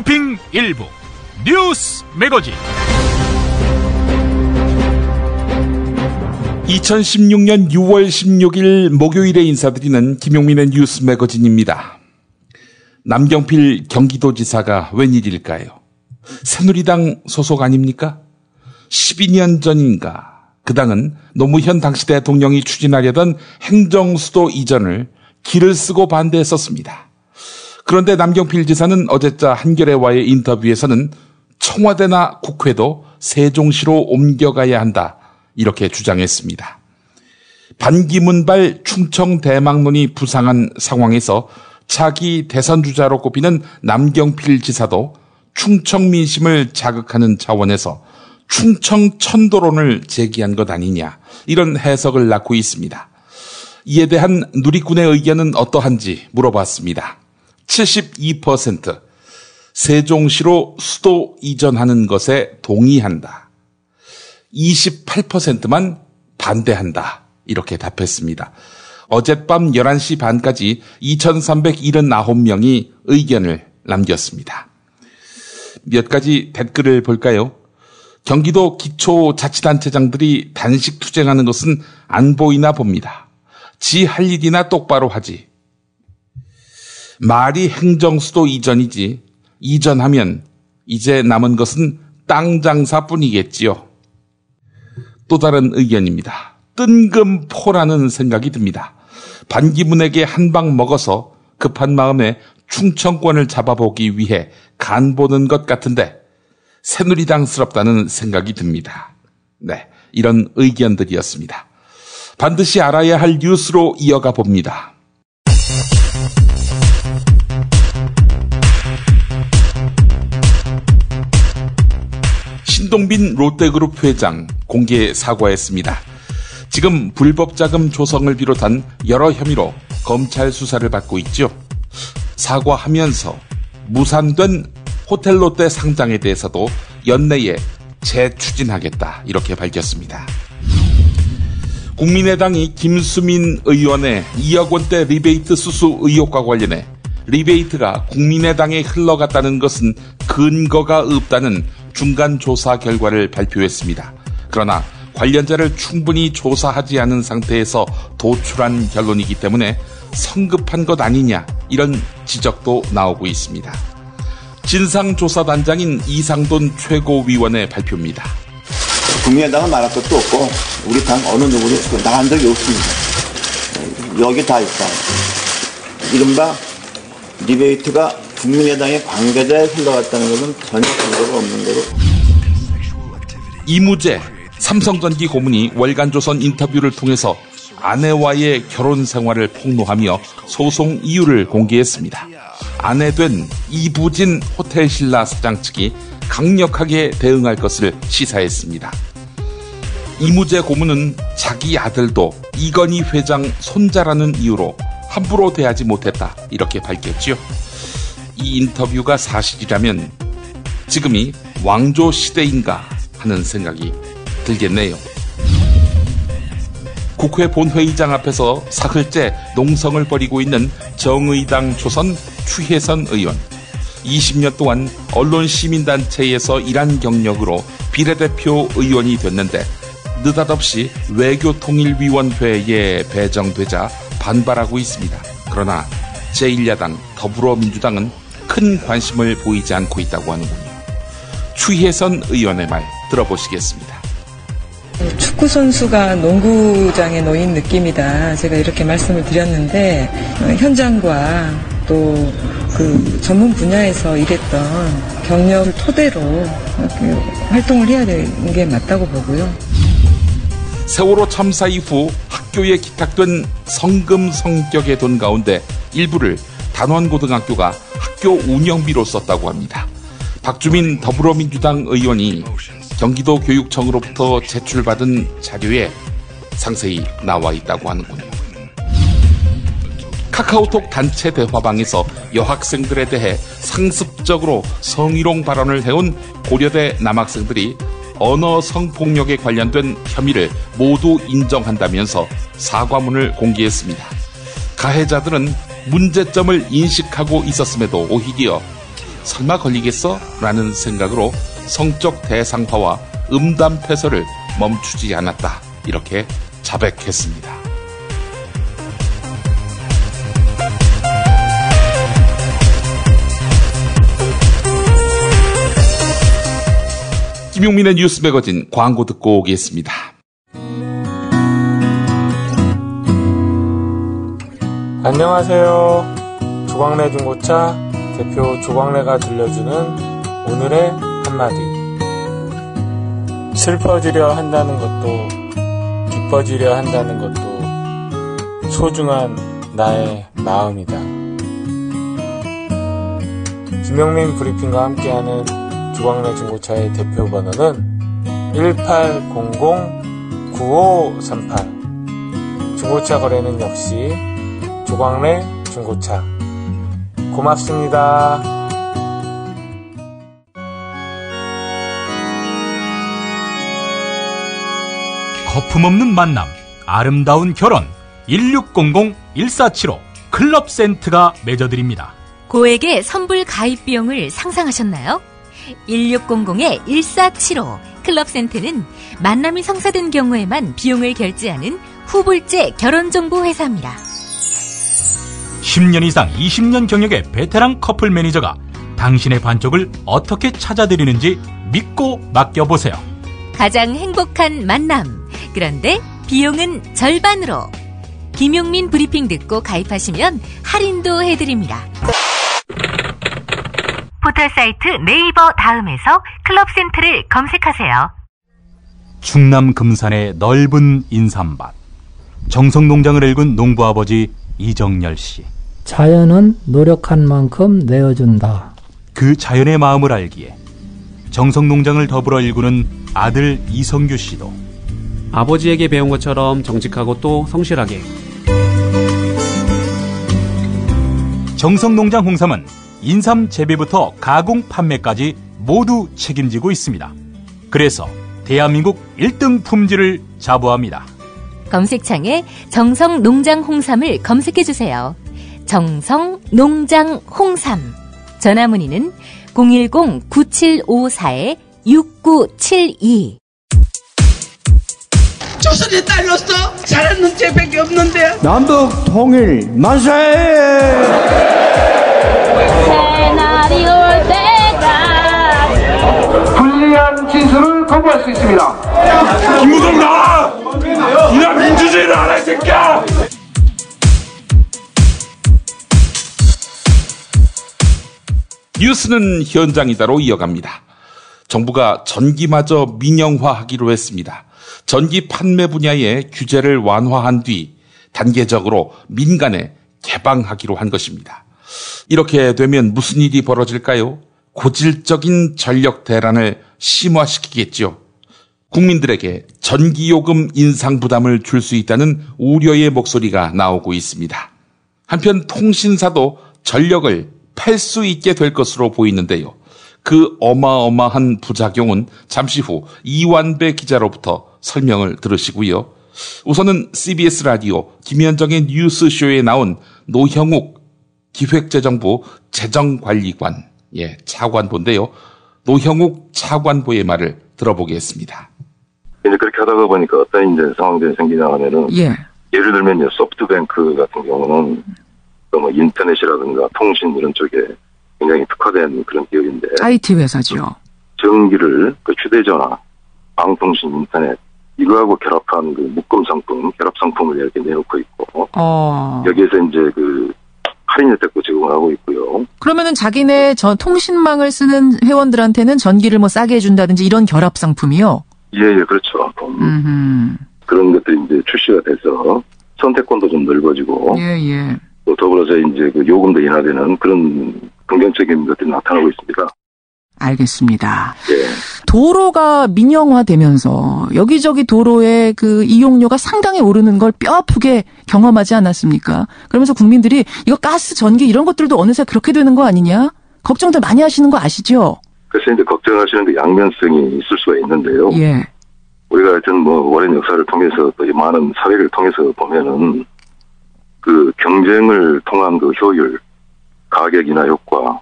브리핑 일부 뉴스 매거진. 2016년 6월 16일 목요일에 인사드리는 김용민의 뉴스 매거진입니다. 남경필 경기도지사가 웬일일까요? 새누리당 소속 아닙니까? 12년 전인가 그 당은 노무현 당시 대통령이 추진하려던 행정수도 이전을 기를 쓰고 반대했었습니다. 그런데 남경필 지사는 어제자 한겨레와의 인터뷰에서는 청와대나 국회도 세종시로 옮겨가야 한다 이렇게 주장했습니다. 반기문발 충청 대망론이 부상한 상황에서 차기 대선 주자로 꼽히는 남경필 지사도 충청 민심을 자극하는 차원에서 충청 천도론을 제기한 것 아니냐 이런 해석을 낳고 있습니다. 이에 대한 누리꾼의 의견은 어떠한지 물어봤습니다. 72% 세종시로 수도 이전하는 것에 동의한다. 28%만 반대한다. 이렇게 답했습니다. 어젯밤 11시 반까지 2379명이 의견을 남겼습니다. 몇 가지 댓글을 볼까요? 경기도 기초자치단체장들이 단식 투쟁하는 것은 안 보이나 봅니다. 지 할 일이나 똑바로 하지. 말이 행정수도 이전이지. 이전하면 이제 남은 것은 땅 장사뿐이겠지요. 또 다른 의견입니다. 뜬금포라는 생각이 듭니다. 반기문에게 한 방 먹어서 급한 마음에 충청권을 잡아보기 위해 간 보는 것 같은데 새누리당스럽다는 생각이 듭니다. 네, 이런 의견들이었습니다. 반드시 알아야 할 뉴스로 이어가 봅니다. 신동빈 롯데그룹 회장 공개 사과했습니다. 지금 불법 자금 조성을 비롯한 여러 혐의로 검찰 수사를 받고 있죠. 사과하면서 무산된 호텔 롯데 상장에 대해서도 연내에 재추진하겠다 이렇게 밝혔습니다. 국민의당이 김수민 의원의 2억 원대 리베이트 수수 의혹과 관련해 리베이트가 국민의당에 흘러갔다는 것은 근거가 없다는 중간 조사 결과를 발표했습니다. 그러나 관련자를 충분히 조사하지 않은 상태에서 도출한 결론이기 때문에 성급한 것 아니냐 이런 지적도 나오고 있습니다. 진상조사단장인 이상돈 최고위원의 발표입니다. 국민의당은 말할 것도 없고 우리 당 어느 누구도 나간 적이 없습니다. 여기 다 있다. 이른바 리베이트가 국민의당의 관계자에 흘러갔다는 것은 전혀 근거가 없는 거로. 이무재 삼성전기 고문이 월간조선 인터뷰를 통해서 아내와의 결혼 생활을 폭로하며 소송 이유를 공개했습니다. 아내된 이부진 호텔신라 사장 측이 강력하게 대응할 것을 시사했습니다. 이무재 고문은 자기 아들도 이건희 회장 손자라는 이유로 함부로 대하지 못했다 이렇게 밝혔지요. 이 인터뷰가 사실이라면 지금이 왕조 시대인가 하는 생각이 들겠네요. 국회 본회의장 앞에서 사흘째 농성을 벌이고 있는 정의당 초선 추혜선 의원. 20년 동안 언론시민단체에서 일한 경력으로 비례대표 의원이 됐는데 느닷없이 외교통일위원회에 배정되자 반발하고 있습니다. 그러나 제1야당 더불어민주당은 큰 관심을 보이지 않고 있다고 하는군요. 추혜선 의원의 말 들어보시겠습니다. 축구 선수가 농구장에 놓인 느낌이다. 제가 이렇게 말씀을 드렸는데 현장과 또 그 전문 분야에서 일했던 경력을 토대로 활동을 해야 되는 게 맞다고 보고요. 세월호 참사 이후 학교에 기탁된 성금 성격의 돈 가운데 일부를 단원고등학교가 학교 운영비로 썼다고 합니다. 박주민 더불어민주당 의원이 경기도 교육청으로부터 제출받은 자료에 상세히 나와 있다고 하는군요. 카카오톡 단체 대화방에서 여학생들에 대해 상습적으로 성희롱 발언을 해온 고려대 남학생들이 언어 성폭력에 관련된 혐의를 모두 인정한다면서 사과문을 공개했습니다. 가해자들은 문제점을 인식하고 있었음에도 오히려 설마 걸리겠어? 라는 생각으로 성적 대상화와 음담 폐설을 멈추지 않았다. 이렇게 자백했습니다. 김용민의 뉴스 매거진 광고 듣고 오겠습니다. 안녕하세요. 조광래 중고차 대표 조광래가 들려주는 오늘의 한마디. 슬퍼지려 한다는 것도 기뻐지려 한다는 것도 소중한 나의 마음이다. 김용민 브리핑과 함께하는 조광래 중고차의 대표 번호는 1800-9538. 중고차 거래는 역시 조광래 중고차. 고맙습니다. 거품없는 만남, 아름다운 결혼 1600-1475 클럽센트가 맺어드립니다. 고액의 선불 가입 비용을 상상하셨나요? 1600-1475 클럽센트는 만남이 성사된 경우에만 비용을 결제하는 후불제 결혼정보 회사입니다. 10년 이상 20년 경력의 베테랑 커플 매니저가 당신의 반쪽을 어떻게 찾아드리는지 믿고 맡겨보세요. 가장 행복한 만남. 그런데 비용은 절반으로. 김용민 브리핑 듣고 가입하시면 할인도 해드립니다. 포털사이트 네이버 다음에서 클럽센트를 검색하세요. 충남 금산의 넓은 인삼밭. 정성농장을 일군 농부아버지 이정열 씨. 자연은 노력한 만큼 내어준다. 그 자연의 마음을 알기에 정성농장을 더불어 일구는 아들 이성규 씨도 아버지에게 배운 것처럼 정직하고 또 성실하게. 정성농장 홍삼은 인삼 재배부터 가공 판매까지 모두 책임지고 있습니다. 그래서 대한민국 1등 품질을 자부합니다. 검색창에 정성농장 홍삼을 검색해주세요. 정성농장 홍삼. 전화문의는 010-9754-6972. 조선의 딸로서 잘하는 죄밖에 없는데. 남북 통일 만세! 새날이 올 때가 불리한 진술을 거부할 수 있습니다. 김무성 나와! 이런 민주주의를 하라, 이 새끼야! 뉴스는 현장이다로 이어갑니다. 정부가 전기마저 민영화하기로 했습니다. 전기 판매 분야의 규제를 완화한 뒤 단계적으로 민간에 개방하기로 한 것입니다. 이렇게 되면 무슨 일이 벌어질까요? 고질적인 전력 대란을 심화시키겠죠. 국민들에게 전기요금 인상 부담을 줄 수 있다는 우려의 목소리가 나오고 있습니다. 한편 통신사도 전력을 팔 수 있게 될 것으로 보이는데요. 그 어마어마한 부작용은 잠시 후 이완배 기자로부터 설명을 들으시고요. 우선은 CBS 라디오 김현정의 뉴스쇼에 나온 노형욱 기획재정부 재정관리관, 차관보인데요. 노형욱 차관보의 말을 들어보겠습니다. 이제 그렇게 하다가 보니까 어떤 이제 상황들이 생기냐 하면은, 예를 들면 이제 소프트뱅크 같은 경우는 뭐 인터넷이라든가 통신 이런 쪽에 굉장히 특화된 그런 기업인데, IT 회사죠. 전기를 그 휴대전화, 방통신, 인터넷 이거하고 결합한 그 묶음 상품, 결합 상품을 이렇게 내놓고 있고, 여기에서 이제 그 할인 혜택도 제공을 하고 있고요. 그러면은 자기네 통신망을 쓰는 회원들한테는 전기를 뭐 싸게 해준다든지 이런 결합 상품이요? 예, 그렇죠. 그런 것들이 이제 출시가 돼서 선택권도 좀 넓어지고, 또 더불어서 이제 그 요금도 인하되는 그런 긍정적인 것들이 나타나고 있습니다. 알겠습니다. 도로가 민영화되면서 여기저기 도로의 그 이용료가 상당히 오르는 걸 뼈 아프게 경험하지 않았습니까? 그러면서 국민들이 이거 가스, 전기 이런 것들도 어느새 그렇게 되는 거 아니냐? 걱정들 많이 하시는 거 아시죠? 그래서 이제 걱정하시는 그 양면성이 있을 수가 있는데요. 우리가 하여튼 뭐 오랜 역사를 통해서 또 많은 사회를 통해서 보면은 그 경쟁을 통한 그 효율, 가격 인하 효과,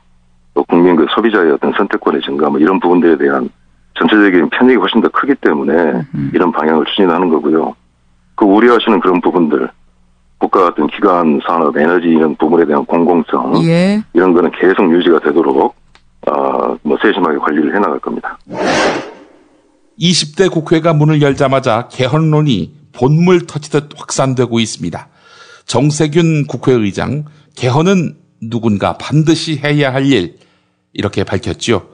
또 국민 그 소비자의 어떤 선택권의 증가 뭐 이런 부분들에 대한 전체적인 편익이 훨씬 더 크기 때문에 이런 방향을 추진하는 거고요. 그 우려하시는 그런 부분들, 국가 같은 기관, 산업, 에너지 이런 부분에 대한 공공성 이런 거는 계속 유지가 되도록 뭐 세심하게 관리를 해나갈 겁니다. 20대 국회가 문을 열자마자 개헌론이 본물 터치듯 확산되고 있습니다. 정세균 국회의장, 개헌은 누군가 반드시 해야 할 일, 이렇게 밝혔죠.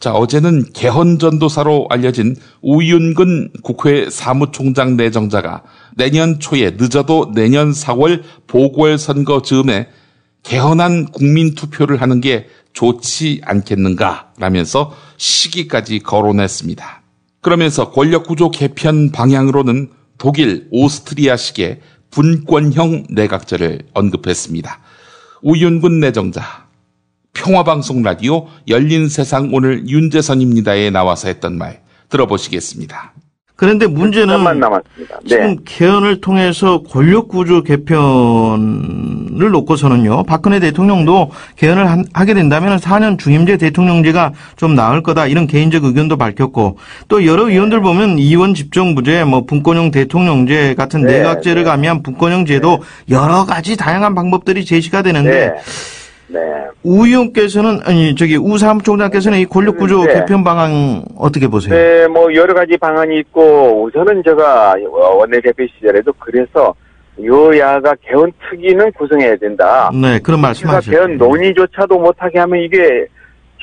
자, 어제는 개헌 전도사로 알려진 우윤근 국회 사무총장 내정자가 내년 초에 늦어도 내년 4월 보궐선거 즈음에 개헌안 국민투표를 하는 게 좋지 않겠는가 라면서 시기까지 거론했습니다. 그러면서 권력구조 개편 방향으로는 독일, 오스트리아식의 분권형 내각제를 언급했습니다. 우윤근 내정자, 평화방송 라디오 열린세상 오늘 윤재선입니다에 나와서 했던 말 들어보시겠습니다. 그런데 문제는 남았습니다. 지금 개헌을 통해서 권력구조 개편을 놓고서는요. 박근혜 대통령도 개헌을 하게 된다면 4년 중임제 대통령제가 좀 나을 거다 이런 개인적 의견도 밝혔고 또 여러 의원들 보면 이원 집정부제, 뭐 분권형 대통령제 같은 내각제를 가미한 분권형 제도 여러 가지 다양한 방법들이 제시가 되는데 우 의원께서는 우 사무총장께서는 이 권력구조 개편 방안 어떻게 보세요? 네, 뭐 여러 가지 방안이 있고 우선은 제가 원내대표 시절에도 그래서 여야가 개헌 특위는 구성해야 된다. 네, 그런 말씀하셨죠. 개헌 논의조차도 못하게 하면 이게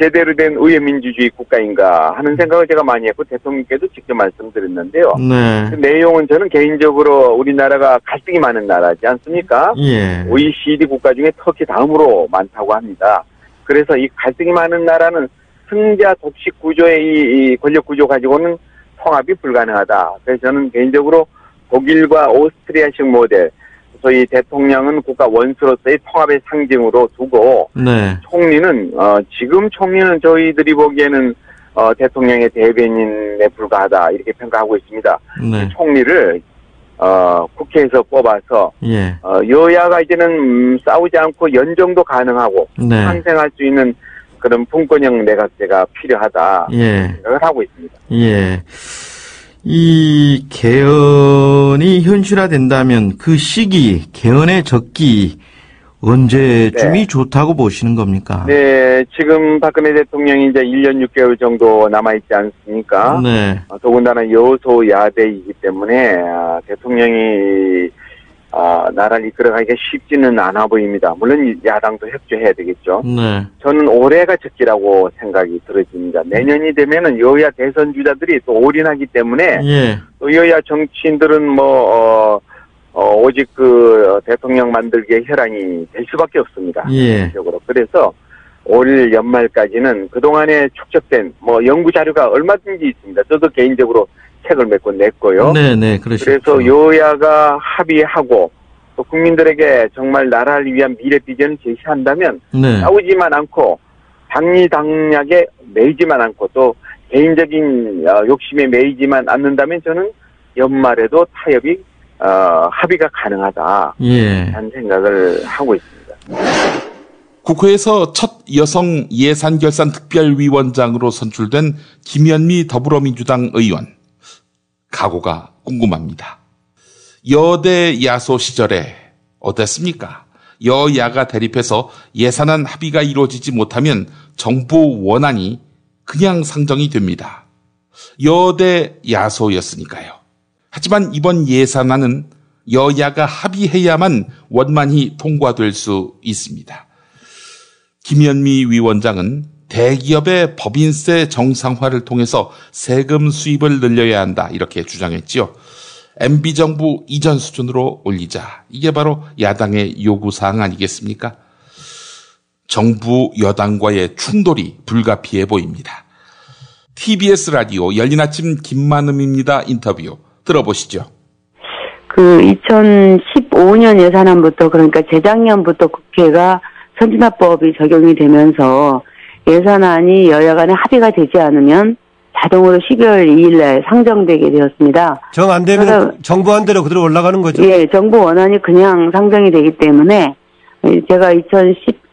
제대로 된 의회민주주의 국가인가 하는 생각을 제가 많이 했고 대통령께도 직접 말씀드렸는데요. 그 내용은 저는 개인적으로 우리나라가 갈등이 많은 나라지 않습니까? OECD 국가 중에 터키 다음으로 많다고 합니다. 그래서 이 갈등이 많은 나라는 승자 독식 구조의 이 권력 구조 가지고는 통합이 불가능하다. 그래서 저는 개인적으로 독일과 오스트리아식 모델, 소위 대통령은 국가 원수로서의 통합의 상징으로 두고 총리는 지금 총리는 저희들이 보기에는 대통령의 대변인에 불과하다 이렇게 평가하고 있습니다. 총리를 국회에서 뽑아서 여야가 이제는 싸우지 않고 연정도 가능하고 상생할 수 있는 그런 분권형 내각제가 필요하다 생각을 하고 있습니다. 이 개헌이 현실화된다면 그 시기, 개헌의 적기 언제쯤이 좋다고 보시는 겁니까? 네, 지금 박근혜 대통령이 이제 1년 6개월 정도 남아있지 않습니까? 더군다나 여소야대이기 때문에 대통령이 나라를 이끌어가기가 쉽지는 않아 보입니다. 물론 야당도 협조해야 되겠죠. 저는 올해가 적기라고 생각이 들어집니다. 내년이 되면은 여야 대선 주자들이 또 올인하기 때문에 또 여야 정치인들은 오직 그 대통령 만들기에 혈안이 될 수밖에 없습니다. 전적으로. 그래서 올 연말까지는 그동안에 축적된 연구 자료가 얼마든지 있습니다. 저도 개인적으로 책을 몇 권 냈고요. 그래서 여야가 합의하고 또 국민들에게 정말 나라를 위한 미래 비전을 제시한다면 싸우지만 않고 당리당략에 매이지만 않고 또 개인적인 욕심에 매이지만 않는다면 저는 연말에도 타협이 합의가 가능하다 하는 생각을 하고 있습니다. 국회에서 첫 여성 예산결산특별위원장으로 선출된 김현미 더불어민주당 의원. 각오가 궁금합니다. 여대 야소 시절에 어땠습니까? 여야가 대립해서 예산안 합의가 이루어지지 못하면 정부 원안이 그냥 상정이 됩니다. 여대 야소였으니까요. 하지만 이번 예산안은 여야가 합의해야만 원만히 통과될 수 있습니다. 김현미 위원장은 대기업의 법인세 정상화를 통해서 세금 수입을 늘려야 한다 이렇게 주장했지요. MB정부 이전 수준으로 올리자. 이게 바로 야당의 요구사항 아니겠습니까? 정부 여당과의 충돌이 불가피해 보입니다. TBS 라디오 열린 아침 김만음입니다. 인터뷰 들어보시죠. 2015년 예산안부터 그러니까 재작년부터 국회가 선진화법이 적용이 되면서 예산안이 여야 간에 합의가 되지 않으면 자동으로 12월 2일 날 상정되게 되었습니다. 정 안 되면 정부안대로 그대로 올라가는 거죠? 예, 정부 원안이 그냥 상정이 되기 때문에 제가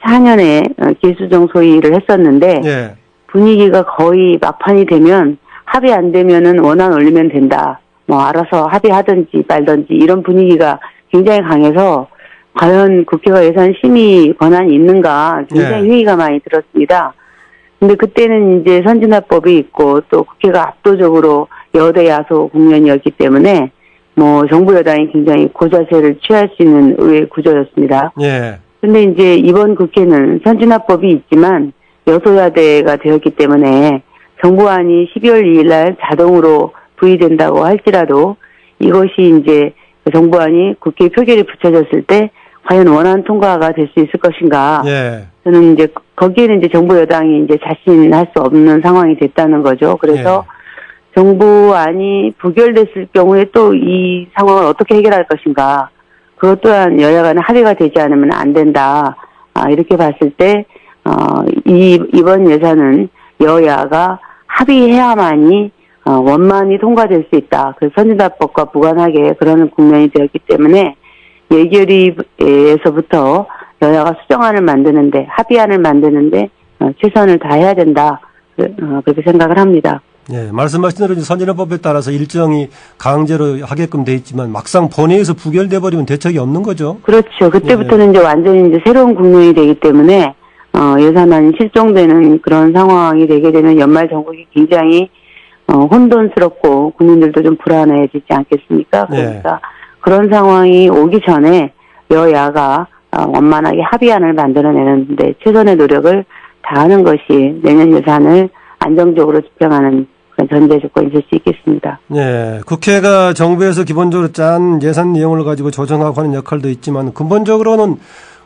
4년에 기수정 소위를 했었는데 예. 분위기가 거의 막판이 되면 합의 안 되면은 원안 올리면 된다. 뭐 알아서 합의하든지 말든지 이런 분위기가 굉장히 강해서 과연 국회가 예산 심의 권한이 있는가 굉장히 회의가 많이 들었습니다. 근데 그때는 이제 선진화법이 있고 또 국회가 압도적으로 여대 야소 국면이었기 때문에 뭐 정부 여당이 굉장히 고자세를 취할 수 있는 의회 구조였습니다. 예. 근데 이제 이번 국회는 선진화법이 있지만 여소야대가 되었기 때문에 정부안이 12월 2일 날 자동으로 부의된다고 할지라도 이것이 이제 정부안이 국회 표결에 붙여졌을 때 과연 원안 통과가 될 수 있을 것인가. 예. 저는 이제 거기에는 이제 정부 여당이 이제 자신할 수 없는 상황이 됐다는 거죠. 그래서 정부안이 부결됐을 경우에 또 이 상황을 어떻게 해결할 것인가. 그것 또한 여야 간에 합의가 되지 않으면 안 된다. 이렇게 봤을 때 이번 예산은 여야가 합의해야만이 원만히 통과될 수 있다. 그래서 선진화법과 무관하게 그러는 국면이 되었기 때문에 예결위에서부터 여야가 수정안을 만드는데 합의안을 만드는데 최선을 다해야 된다. 그렇게 생각을 합니다. 예, 말씀하신 대로 선진화법에 따라서 일정이 강제로 하게끔 돼 있지만 막상 본회의에서 부결돼 버리면 대책이 없는 거죠. 그렇죠. 그때부터는 이제 완전히 이제 새로운 국면이 되기 때문에 예산안이 실종되는 그런 상황이 되게 되면 연말 정국이 굉장히 혼돈스럽고 국민들도 좀 불안해지지 않겠습니까? 그러니까 그런 상황이 오기 전에 여야가 원만하게 합의안을 만들어내는데 최선의 노력을 다하는 것이 내년 예산을 안정적으로 집행하는 전제 조건이 될 수 있겠습니다. 네, 국회가 정부에서 기본적으로 짠 예산 내용을 가지고 조정하고 하는 역할도 있지만 근본적으로는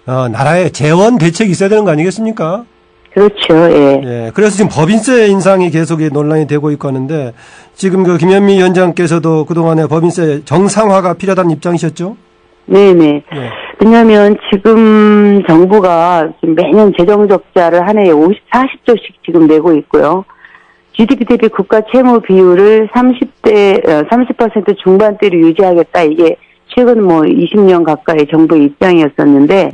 나라의 재원 대책이 있어야 되는 거 아니겠습니까? 그렇죠. 예. 예. 그래서 지금 법인세 인상이 계속 논란이 되고 있고 하는데 지금 그 김현미 위원장께서도 그동안에 법인세 정상화가 필요하다는 입장이셨죠? 네네. 왜냐하면 지금 정부가 지금 매년 재정 적자를 한 해에 40조씩 지금 내고 있고요. GDP 대비 국가 채무 비율을 30% 중반대로 유지하겠다. 이게 최근 뭐 20년 가까이 정부의 입장이었었는데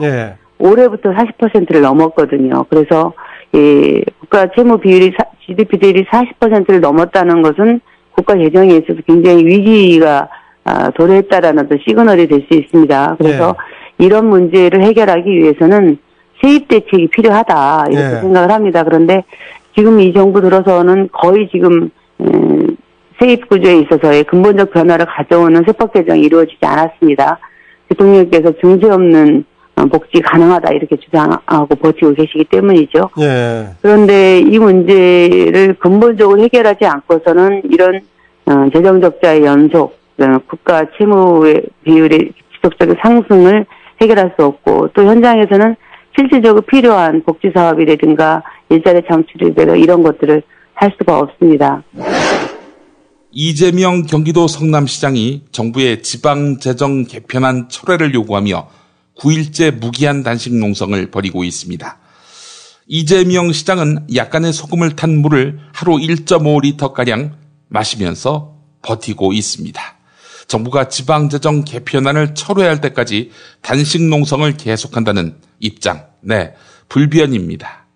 올해부터 40%를 넘었거든요. 그래서 국가 채무 비율이 GDP 대비 40%를 넘었다는 것은 국가 재정에 있어서 굉장히 위기가 도래했다라는 어떤 시그널이 될 수 있습니다. 그래서 이런 문제를 해결하기 위해서는 세입 대책이 필요하다 이렇게 생각을 합니다. 그런데 지금 이 정부 들어서는 거의 지금 세입 구조에 있어서의 근본적 변화를 가져오는 세법 개정이 이루어지지 않았습니다. 대통령께서 증세 없는 복지 가능하다 이렇게 주장하고 버티고 계시기 때문이죠. 그런데 이 문제를 근본적으로 해결하지 않고서는 이런 재정 적자의 연속, 국가 채무의 비율의 지속적인 상승을 해결할 수 없고 또 현장에서는 실질적으로 필요한 복지 사업이라든가 일자리 창출이라든가 이런 것들을 할 수가 없습니다. 이재명 경기도 성남시장이 정부의 지방재정 개편안 철회를 요구하며 9일째 무기한 단식 농성을 벌이고 있습니다. 이재명 시장은 약간의 소금을 탄 물을 하루 1.5리터가량 마시면서 버티고 있습니다. 정부가 지방재정 개편안을 철회할 때까지 단식 농성을 계속한다는 입장, 불변입니다.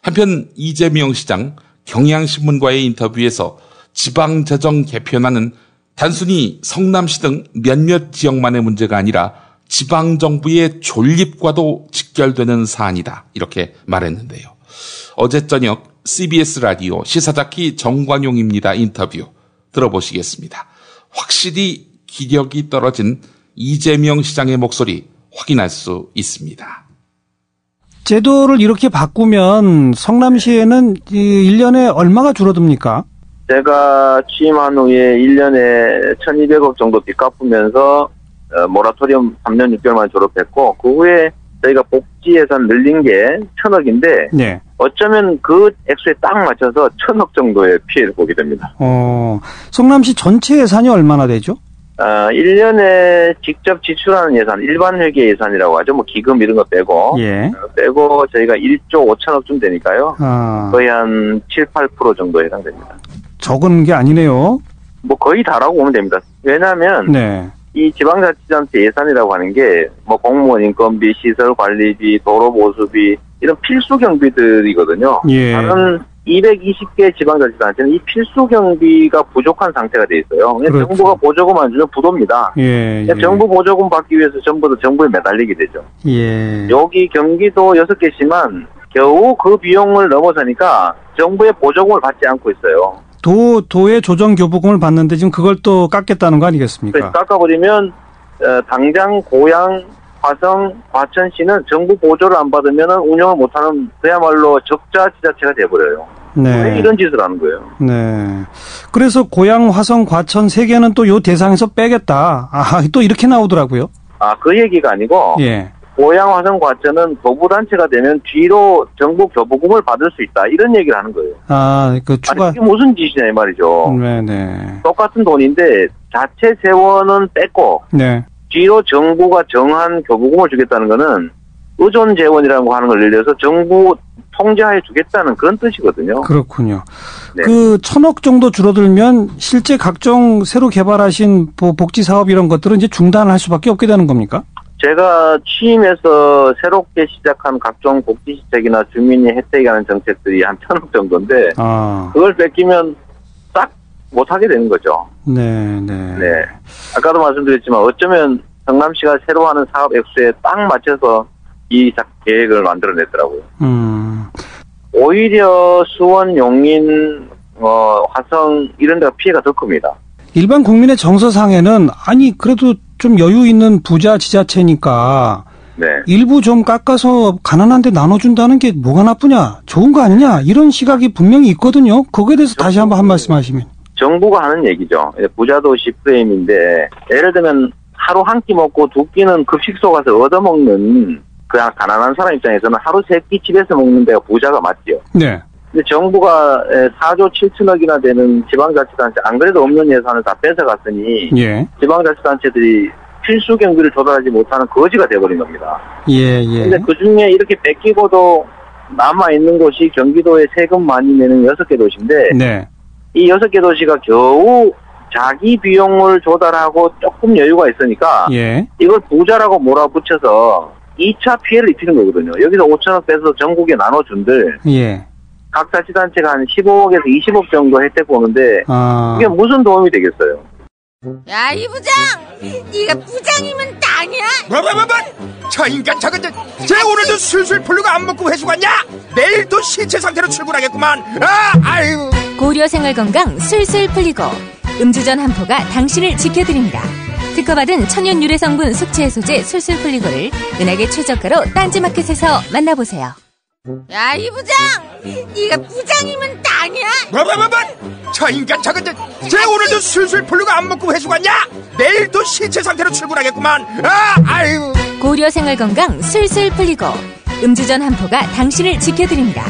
한편 이재명 시장 경향신문과의 인터뷰에서 지방재정 개편안은 단순히 성남시 등 몇몇 지역만의 문제가 아니라 지방정부의 존립과도 직결되는 사안이다 이렇게 말했는데요. 어제 저녁 CBS 라디오 시사자키 정관용입니다 인터뷰 들어보시겠습니다. 확실히 기력이 떨어진 이재명 시장의 목소리 확인할 수 있습니다. 제도를 이렇게 바꾸면 성남시에는 1년에 얼마가 줄어듭니까? 제가 취임한 후에 1년에 1,200억 정도 빚 갚으면서 모라토리엄 3년 6개월 만에 졸업했고 그 후에 저희가 복지 예산 늘린 게 1,000억인데 어쩌면 그 액수에 딱 맞춰서 1,000억 정도의 피해를 보게 됩니다. 성남시 전체 예산이 얼마나 되죠? 1년에 직접 지출하는 예산, 일반 회계 예산이라고 하죠. 뭐 기금 이런 거 빼고 빼고 저희가 1조 5천억쯤 되니까요. 거의 한 7, 8% 정도에 해당됩니다. 적은 게 아니네요. 뭐 거의 다라고 보면 됩니다. 왜냐하면 이 지방자치단체 예산이라고 하는 게 뭐 공무원 인건비, 시설 관리비, 도로 보수비 이런 필수 경비들이거든요. 예. 다른 220개 지방자치단체는 이 필수 경비가 부족한 상태가 돼 있어요. 그렇죠. 정부가 보조금 안 주면 부도입니다. 예. 정부 보조금 받기 위해서 전부 다 정부에 매달리게 되죠. 예. 여기 경기도 6개시만 겨우 그 비용을 넘어서니까 정부의 보조금을 받지 않고 있어요. 도의 조정교부금을 받는데 지금 그걸 또 깎겠다는 거 아니겠습니까? 그래서 깎아버리면 당장 고양, 화성, 과천시는 정부 보조를 안 받으면 운영을 못하는 그야말로 적자 지자체가 돼버려요. 네. 왜 이런 짓을 하는 거예요? 네. 그래서 고양, 화성, 과천 3개는 또 요 대상에서 빼겠다. 아, 또 이렇게 나오더라고요. 아, 그 얘기가 아니고 예. 고양, 화성, 과천은 교부단체가 되면 뒤로 정부 교부금을 받을 수 있다. 이런 얘기를 하는 거예요. 아, 그 추가. 아니, 이게 무슨 짓이냐 이 말이죠. 네네. 똑같은 돈인데 자체 세원은 뺐고 네. 뒤로 정부가 정한 교부금을 주겠다는 거는 의존 재원이라고 하는 걸 늘려서 정부 통제하에 주겠다는 그런 뜻이거든요. 그렇군요. 네. 그 1,000억 정도 줄어들면 실제 각종 새로 개발하신 복지 사업 이런 것들은 이제 중단할 수밖에 없게 되는 겁니까? 제가 취임해서 새롭게 시작한 각종 복지시책이나 주민이 혜택이라는 정책들이 한 1,000억 정도인데 그걸 뺏기면 싹 못하게 되는 거죠. 네. 아까도 말씀드렸지만 어쩌면 성남시가 새로 하는 사업 액수에 딱 맞춰서 이 계획을 만들어냈더라고요. 오히려 수원, 용인, 화성 이런 데가 피해가 더 큽니다. 일반 국민의 정서상에는 아니 그래도 좀 여유 있는 부자 지자체니까 일부 좀 깎아서 가난한데 나눠준다는 게 뭐가 나쁘냐, 좋은 거 아니냐 이런 시각이 분명히 있거든요. 거기에 대해서 다시 한번 한 말씀 하시면. 정부가 하는 얘기죠. 부자도시 프레임인데 예를 들면 하루 한 끼 먹고 두 끼는 급식소 가서 얻어먹는 그냥 가난한 사람 입장에서는 하루 세 끼 집에서 먹는 데가 부자가 맞지요. 네. 근데 정부가 4조 7천억이나 되는 지방자치단체 안 그래도 없는 예산을 다 뺏어갔으니 지방자치단체들이 필수 경비를 조달하지 못하는 거지가 돼버린 겁니다. 근데 그중에 이렇게 뺏기고도 남아있는 곳이 경기도에 세금 많이 내는 6개 도시인데 이 6개 도시가 겨우 자기 비용을 조달하고 조금 여유가 있으니까 이걸 부자라고 몰아붙여서 2차 피해를 입히는 거거든요. 여기서 5천억 빼서 전국에 나눠준들 각 자치단체가 한 15억에서 20억 정도 혜택 보는데 이게 무슨 도움이 되겠어요? 야, 이 부장! 네가 부장이면 땅이야? 뭐? 저 인간 저건 쟤 오늘도 술술 풀리고 안 먹고 회수 갔냐? 내일도 신체 상태로 출근하겠구만. 아유. 고려 생활건강 술술 풀리고 음주전 한포가 당신을 지켜드립니다. 특허받은 천연 유래 성분 숙취 해소제 술술 풀리고를 은하계 최저가로 딴지마켓에서 만나보세요. 야, 이 부장! 네가 부장이면 땅이야? 뭐? 저 인간 저건 쟤 오늘도 술술 풀리고 안 먹고 회수 갔냐? 내일도 신체 상태로 출근하겠구만. 아유. 고려 생활건강 술술 풀리고 음주전 한포가 당신을 지켜드립니다.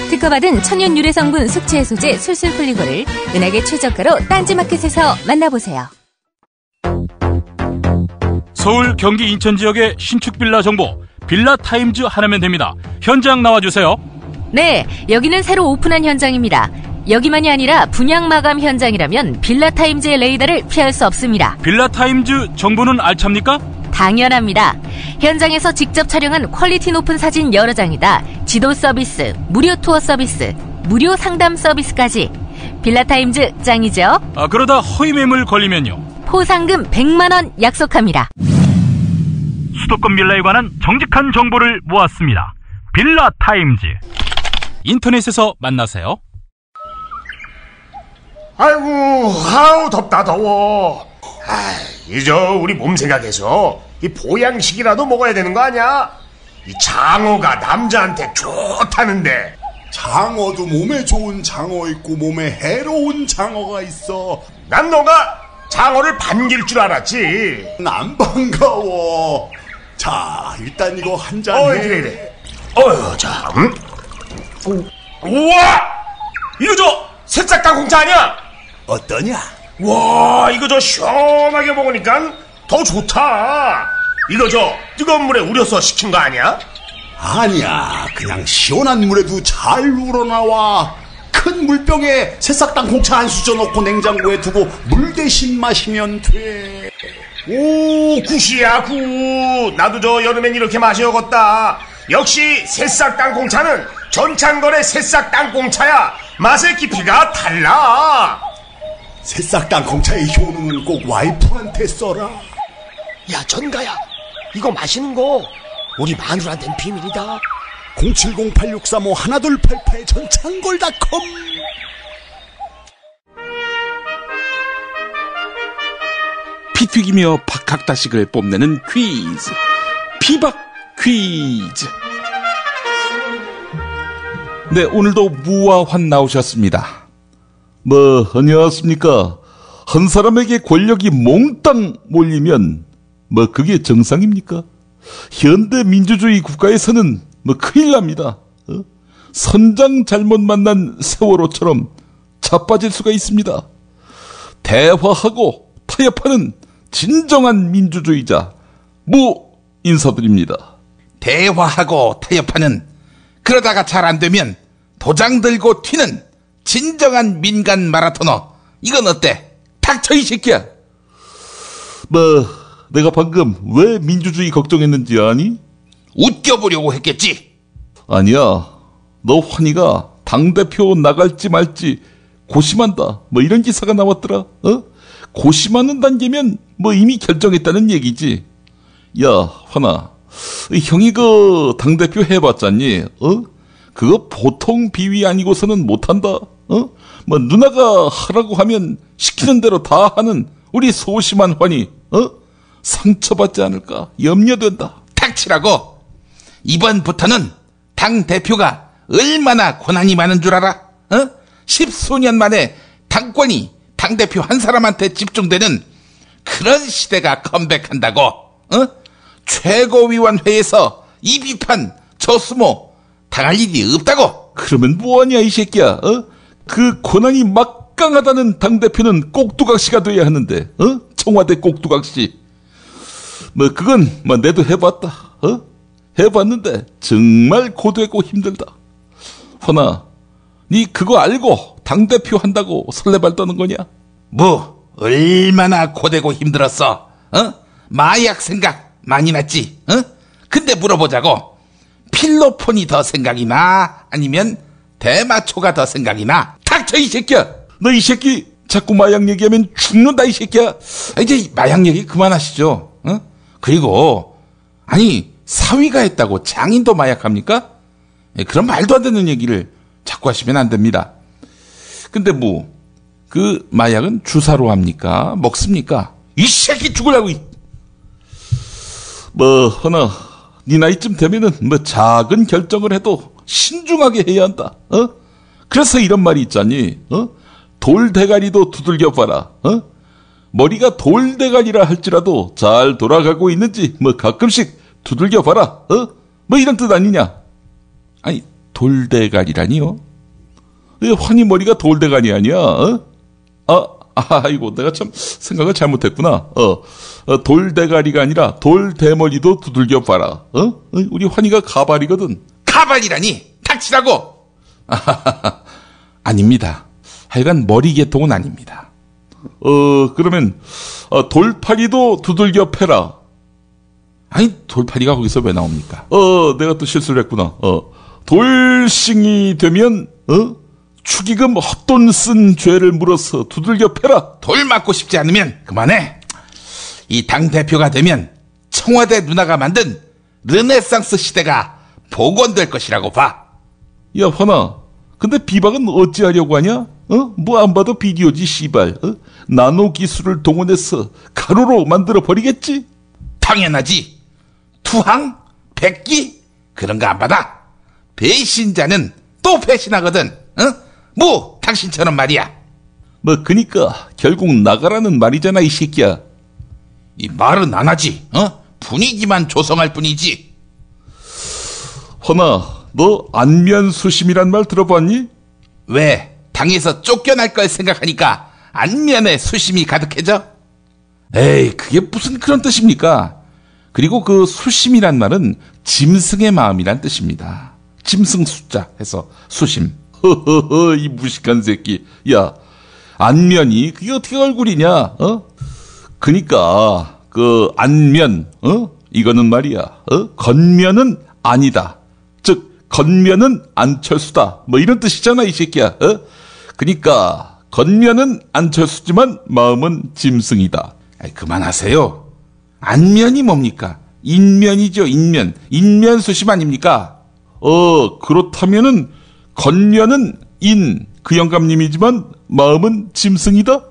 특허받은 천연 유래 성분 숙취 해소제 술술 풀리고를 은하계 최저가로 딴지마켓에서 만나보세요. 서울, 경기, 인천 지역의 신축 빌라 정보 빌라타임즈 하나면 됩니다. 현장 나와주세요. 네, 여기는 새로 오픈한 현장입니다. 여기만이 아니라 분양 마감 현장이라면 빌라타임즈의 레이더를 피할 수 없습니다. 빌라타임즈 정보는 알찹니까? 당연합니다. 현장에서 직접 촬영한 퀄리티 높은 사진 여러 장이다. 지도 서비스, 무료 투어 서비스, 무료 상담 서비스까지. 빌라타임즈 짱이죠? 그러다 허위 매물 걸리면요? 포상금 100만 원 약속합니다. 수도권 빌라에 관한 정직한 정보를 모았습니다. 빌라타임즈. 인터넷에서 만나세요. 아우 덥다 더워. 이제 우리 몸 생각해서 이 보양식이라도 먹어야 되는 거 아니야? 이 장어가 남자한테 좋다는데. 장어도 몸에 좋은 장어 있고 몸에 해로운 장어가 있어. 난 너가 장어를 반길 줄 알았지. 안 반가워. 자, 일단 이거 한 잔 해. 그래. 자. 우와! 이거 저 새싹당 공차 아니야? 어떠냐? 와, 이거 저 시원하게 먹으니까 더 좋다. 이거 저 뜨거운 물에 우려서 식힌 거 아니야? 아니야, 그냥 시원한 물에도 잘 우러나와. 큰 물병에 새싹당 공차 한 수저 넣고 냉장고에 두고 물 대신 마시면 돼. 오, 굿이야, 굿. 나도 저 여름엔 이렇게 마셔야겠다. 역시 새싹 땅콩차는 전창걸의 새싹 땅콩차야. 맛의 깊이가 달라. 새싹 땅콩차의 효능은 꼭 와이프한테 써라. 야, 전가야, 이거 마시는 거 우리 마누라한테는 비밀이다. 070-8635-1288 전창걸닷컴. 피 튀기며 박학다식을 뽐내는 퀴즈, 피박 퀴즈. 네, 오늘도 무화환 나오셨습니다. 안녕하십니까. 한 사람에게 권력이 몽땅 몰리면 그게 정상입니까? 현대 민주주의 국가에서는 큰일 납니다. 선장 잘못 만난 세월호처럼 자빠질 수가 있습니다. 대화하고 타협하는 진정한 민주주의자 인사드립니다. 대화하고 타협하는, 그러다가 잘 안되면 도장 들고 튀는 진정한 민간 마라토너. 이건 어때? 닥쳐 이 새끼야. 내가 방금 왜 민주주의 걱정했는지 아니? 웃겨보려고 했겠지. 아니야, 너 환희가 당대표 나갈지 말지 고심한다 이런 기사가 나왔더라. 고심하는 단계면 이미 결정했다는 얘기지. 야, 환아, 형이 그 당대표 해봤잖니? 그거 보통 비위 아니고서는 못한다. 누나가 하라고 하면 시키는 대로 다 하는 우리 소심한 환희, 상처받지 않을까 염려된다. 닥치라고. 이번부터는 당대표가 얼마나 고난이 많은 줄 알아? 10수년 만에 당권이 당대표 한 사람한테 집중되는 그런 시대가 컴백한다고. 최고위원회에서 이 비판 저 수모 당할 일이 없다고. 그러면 뭐하냐 이 새끼야. 그 고난이 막강하다는 당대표는 꼭두각시가 돼야 하는데, 청와대 꼭두각시. 그건 내도 해봤다. 해봤는데 정말 고되고 힘들다. 허나 니 그거 알고 당대표 한다고 설레발 떠는 거냐? 얼마나 고되고 힘들었어. 마약 생각 많이 났지. 근데 물어보자고. 필로폰이 더 생각이 나? 아니면 대마초가 더 생각이 나? 닥쳐 이 새끼야. 너 이 새끼 자꾸 마약 얘기하면 죽는다 이 새끼야. 이제 마약 얘기 그만하시죠. 그리고 사위가 했다고 장인도 마약합니까? 그런 말도 안 되는 얘기를 자꾸 하시면 안 됩니다. 근데 그 마약은 주사로 합니까? 먹습니까? 이 새끼 죽으려고. 허나 네 나이쯤 되면은 작은 결정을 해도 신중하게 해야 한다. 그래서 이런 말이 있잖니. 돌대가리도 두들겨 봐라. 머리가 돌대가리라 할지라도 잘 돌아가고 있는지 가끔씩 두들겨 봐라. 이런 뜻 아니냐? 아니, 돌대가리라니요? 환희 머리가 돌대가리 아니야? 아이고, 내가 참 생각을 잘못했구나. 돌대가리가 아니라 돌대머리도 두들겨 봐라. 우리 환희가 가발이거든. 가발이라니? 닥치라고! 아닙니다. 하여간 머리 계통은 아닙니다. 그러면 돌팔이도 두들겨 패라. 아니, 돌팔이가 거기서 왜 나옵니까? 내가 또 실수를 했구나. 돌싱이 되면 축의금 헛돈 쓴 죄를 물어서 두들겨 패라. 돌 맞고 싶지 않으면 그만해. 이 당대표가 되면 청와대 누나가 만든 르네상스 시대가 복원될 것이라고 봐. 야, 환아, 근데 비박은 어찌하려고 하냐? 안 봐도 비디오지, 씨발. 나노 기술을 동원해서 가루로 만들어 버리겠지? 당연하지. 투항? 백기? 그런 거 안 받아. 배신자는 또 배신하거든. 당신처럼 말이야. 그니까 결국 나가라는 말이잖아, 이 새끼야. 이 말은 안 하지. 분위기만 조성할 뿐이지. 허나, 너 안면수심이란 말 들어봤니? 왜? 당에서 쫓겨날 걸 생각하니까 안면에 수심이 가득해져? 에이, 그게 무슨 그런 뜻입니까? 그리고 그 수심이란 말은 짐승의 마음이란 뜻입니다. 짐승 숫자 해서 수심. 허허허, 이 무식한 새끼. 야, 안면이 그게 어떻게 얼굴이냐? 그니까 안면, 이거는 말이야, 건면은 아니다. 즉, 건면은 안철수다. 뭐 이런 뜻이잖아, 이 새끼야. 그러니까 건면은 안철수지만 마음은 짐승이다. 아이, 그만하세요. 안면이 뭡니까? 인면이죠, 인면. 인면수심 아닙니까? 그렇다면은 건면은 그 영감님이지만 마음은 짐승이다?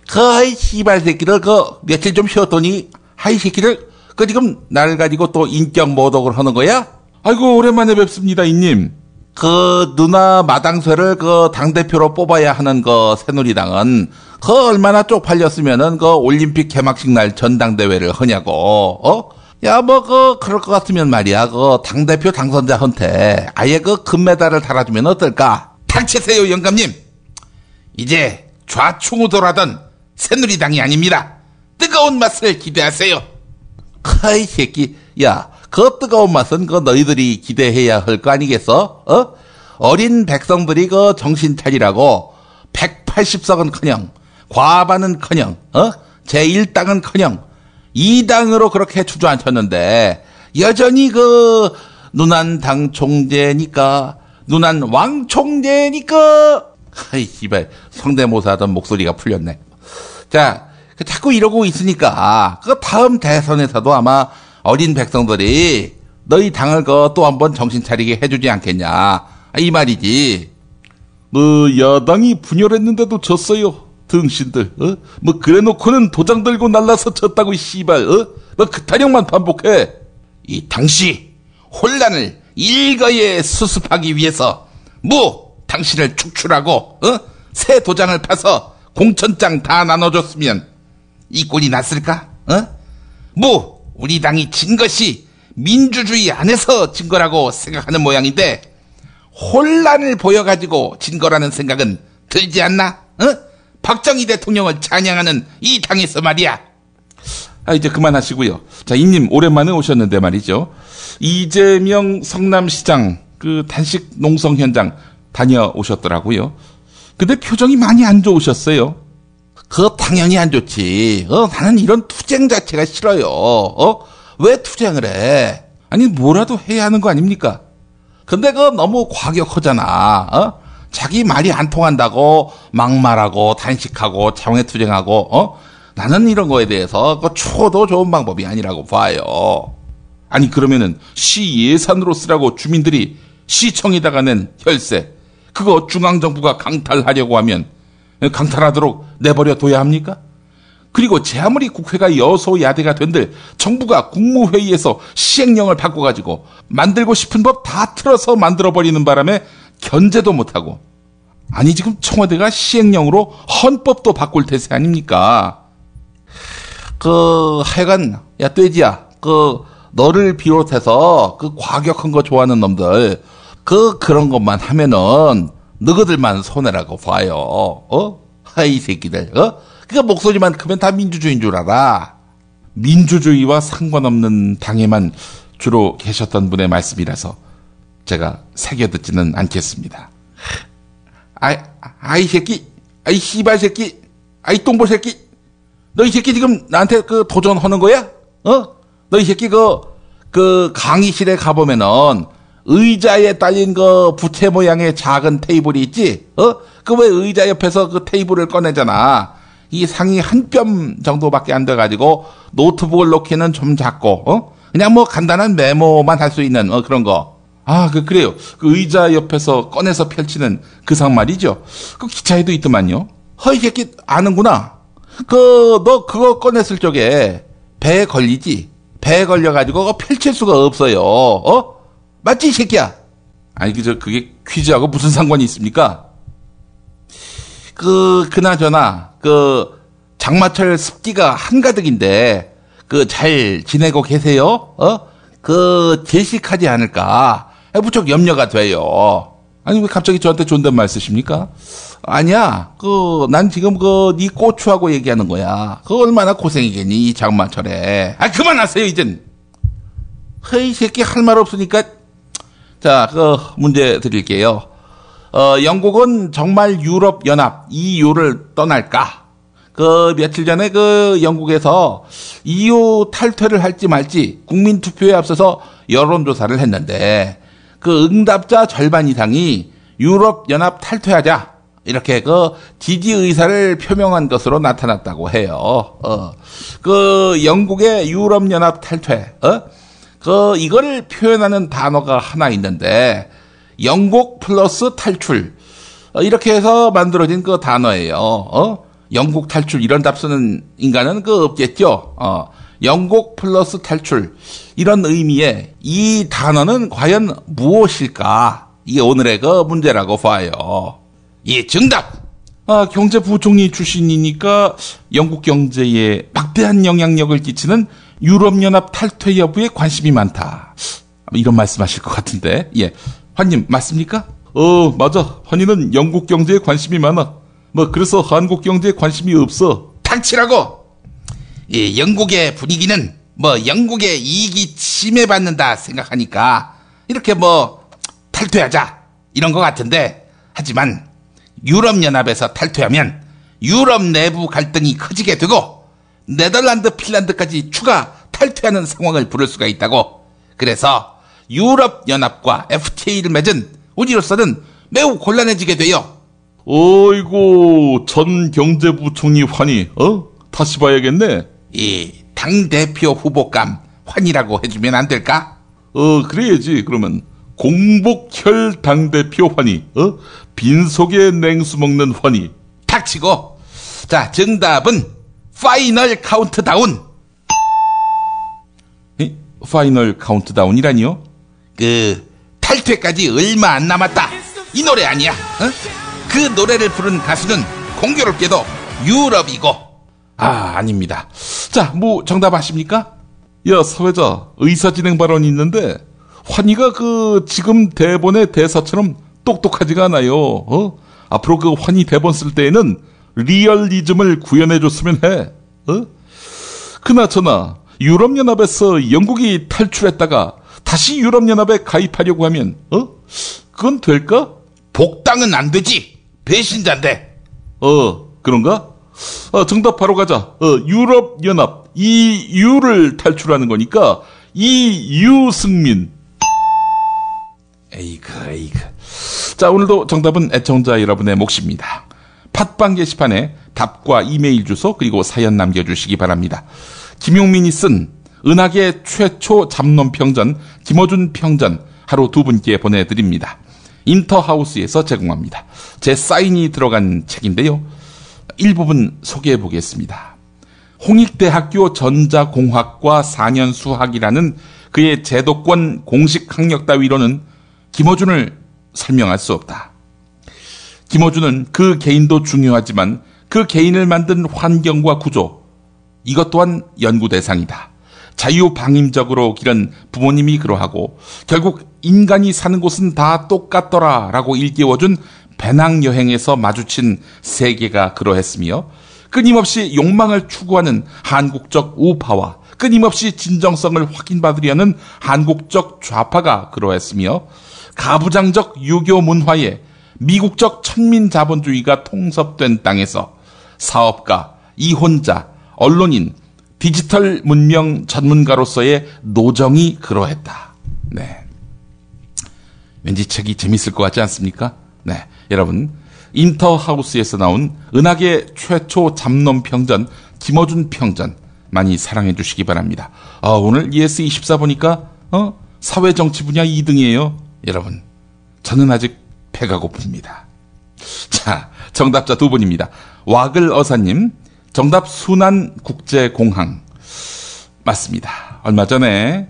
하이 씨발 새끼들 며칠 좀 쉬었더니 하이 새끼들 지금 날 가지고 또 인격 모독을 하는 거야? 아이고 오랜만에 뵙습니다 이님. 누나 마당쇠를 당대표로 뽑아야 하는 새누리당은 얼마나 쪽팔렸으면은 올림픽 개막식 날 전당대회를 하냐고. 야 그럴 것 같으면 말이야 당대표 당선자한테 아예 금메달을 달아주면 어떨까? 닥치세요 영감님. 이제 좌충우돌하던 새누리당이 아닙니다. 뜨거운 맛을 기대하세요. 하이 새끼, 야, 뜨거운 맛은 너희들이 기대해야 할 거 아니겠어? 어린 백성들이 정신 차리라고 180석은커녕 과반은커녕 제1당은커녕 2당으로 그렇게 주저앉혔는데 여전히 누난 당 총재니까 누난 왕 총재니까 하이 씨발 성대모사 하던 목소리가 풀렸네. 자, 자꾸 이러고 있으니까 다음 대선에서도 아마 어린 백성들이 너희 당을 또 한번 정신 차리게 해주지 않겠냐 이 말이지. 야당이 분열했는데도 졌어요 등신들. 그래놓고는 도장 들고 날라서 졌다고 씨발. 그 타령만 반복해. 이 당시 혼란을 일거에 수습하기 위해서 당신을 축출하고 새 도장을 파서 공천장 다 나눠줬으면 이 꼴이 났을까? 우리 당이 진 것이 민주주의 안에서 진 거라고 생각하는 모양인데 혼란을 보여가지고 진 거라는 생각은 들지 않나? 박정희 대통령을 찬양하는 이 당에서 말이야. 이제 그만하시고요. 자, 이님 오랜만에 오셨는데 말이죠. 이재명 성남시장 단식 농성 현장 다녀오셨더라고요. 근데 표정이 많이 안 좋으셨어요. 당연히 안 좋지. 나는 이런 투쟁 자체가 싫어요. 왜 투쟁을 해? 아니 뭐라도 해야 하는 거 아닙니까? 근데 너무 과격하잖아. 자기 말이 안 통한다고 막말하고 단식하고 장외투쟁하고 나는 이런 거에 대해서 추호도 좋은 방법이 아니라고 봐요. 아니 그러면은 시 예산으로 쓰라고 주민들이 시청에다가 낸 혈세 그거 중앙정부가 강탈하려고 하면 강탈하도록 내버려 둬야 합니까? 그리고 제 아무리 국회가 여소야대가 된들 정부가 국무회의에서 시행령을 바꿔가지고 만들고 싶은 법 다 틀어서 만들어버리는 바람에 견제도 못하고 아니 지금 청와대가 시행령으로 헌법도 바꿀 태세 아닙니까? 하여간 야 돼지야 너를 비롯해서 과격한 거 좋아하는 놈들 그런 것만 하면은 너희들만 손해라고 봐요. 하이 새끼들. 목소리만 크면 다 민주주의인 줄 알아. 민주주의와 상관없는 당에만 주로 계셨던 분의 말씀이라서 제가 새겨듣지는 않겠습니다. 아이 새끼, 아이 씨발 새끼, 아이 똥볼 새끼. 너 이 새끼 지금 나한테 도전하는 거야? 너 이 새끼 강의실에 가보면은 의자에 딸린 부채 모양의 작은 테이블이 있지? 왜 의자 옆에서 테이블을 꺼내잖아. 이 상이 한 뼘 정도밖에 안 돼가지고 노트북을 놓기는 좀 작고, 그냥 간단한 메모만 할 수 있는 그런 거. 그래요. 의자 옆에서 꺼내서 펼치는 그 상 말이죠. 기차에도 있더만요. 이 새끼 아는구나. 너 그거 꺼냈을 적에 배에 걸리지? 배에 걸려가지고 펼칠 수가 없어요. 맞지 이 새끼야? 아니 그게 퀴즈하고 무슨 상관이 있습니까? 그나저나 장마철 습기가 한가득인데 잘 지내고 계세요? 질식하지 않을까 무척 염려가 돼요. 아니 왜 갑자기 저한테 존댓말 쓰십니까? 아니야. 난 지금 네 고추하고 얘기하는 거야. 얼마나 고생이겠니 이 장마철에. 그만하세요 이젠. 이 새끼 할 말 없으니까. 자, 문제 드릴게요. 영국은 정말 유럽연합 EU를 떠날까? 그 며칠 전에 그 영국에서 EU 탈퇴를 할지 말지 국민 투표에 앞서서 여론조사를 했는데 그 응답자 절반 이상이 유럽 연합 탈퇴하자 이렇게 그 지지 의사를 표명한 것으로 나타났다고 해요. 그 영국의 유럽 연합 탈퇴, 그 이거를 표현하는 단어가 하나 있는데 영국 플러스 탈출 이렇게 해서 만들어진 그 단어예요. 영국 탈출 이런 답 쓰는 인간은 그 없겠죠. 영국 플러스 탈출 이런 의미의 이 단어는 과연 무엇일까? 이게 오늘의 그 문제라고 봐요. 예, 정답. 경제부총리 출신이니까 영국 경제에 막대한 영향력을 끼치는 유럽연합 탈퇴 여부에 관심이 많다. 이런 말씀하실 것 같은데, 예, 환님 맞습니까? 맞아. 환희는 영국 경제에 관심이 많아. 그래서 한국 경제에 관심이 없어. 닥치라고! 예, 영국의 분위기는 영국의 이익이 침해받는다 생각하니까 이렇게 탈퇴하자 이런 것 같은데, 하지만 유럽연합에서 탈퇴하면 유럽 내부 갈등이 커지게 되고 네덜란드, 핀란드까지 추가 탈퇴하는 상황을 부를 수가 있다고. 그래서 유럽연합과 FTA를 맺은 우리로서는 매우 곤란해지게 돼요. 어이구, 전 경제부총리 환희, 다시 봐야겠네. 이 당대표 후보감 환희라고 해주면 안 될까? 그래야지. 그러면 공복혈 당대표 환희, 빈속에 냉수 먹는 환희. 닥치고. 자, 정답은 파이널 카운트다운. 파이널 카운트다운이라니요? 탈퇴까지 얼마 안 남았다 이 노래 아니야? 그 노래를 부른 가수는 공교롭게도 유럽이고. 아닙니다. 자, 정답 아십니까? 야, 사회자, 의사진행 발언이 있는데 환희가 지금 대본의 대사처럼 똑똑하지가 않아요. 앞으로 그 환희 대본 쓸 때에는 리얼리즘을 구현해줬으면 해. 그나저나 유럽연합에서 영국이 탈출했다가 다시 유럽연합에 가입하려고 하면 그건 될까? 복당은 안 되지. 배신자인데. 그런가? 정답 바로 가자. 유럽연합 EU를 탈출하는 거니까 EU 승민. 에이그. 자, 오늘도 정답은 애청자 여러분의 몫입니다. 팟빵 게시판에 답과 이메일 주소 그리고 사연 남겨주시기 바랍니다. 김용민이 쓴 은하계 최초 잡놈평전 김어준 평전 하루 2분께 보내드립니다. 인터하우스에서 제공합니다. 제 사인이 들어간 책인데요. 일부분 소개해 보겠습니다. 홍익대학교 전자공학과 4년 수학이라는 그의 제도권 공식 학력 따위로는 김어준을 설명할 수 없다. 김어준은 그 개인도 중요하지만 그 개인을 만든 환경과 구조, 이것 또한 연구 대상이다. 자유방임적으로 기른 부모님이 그러하고 결국 인간이 사는 곳은 다 똑같더라 라고 일깨워준 배낭여행에서 마주친 세계가 그러했으며 끊임없이 욕망을 추구하는 한국적 우파와 끊임없이 진정성을 확인받으려는 한국적 좌파가 그러했으며 가부장적 유교 문화에 미국적 천민자본주의가 통섭된 땅에서 사업가, 이혼자, 언론인, 디지털 문명 전문가로서의 노정이 그러했다. 네. 왠지 책이 재밌을 것 같지 않습니까? 네. 여러분, 인터하우스에서 나온 은하계 최초 잡놈평전 김어준 평전 많이 사랑해 주시기 바랍니다. 오늘 ES24 보니까 사회정치 분야 2등이에요. 여러분, 저는 아직 배가 고픕니다. 자, 정답자 2분입니다. 와글 어사님, 정답 순안국제공항. 맞습니다. 얼마 전에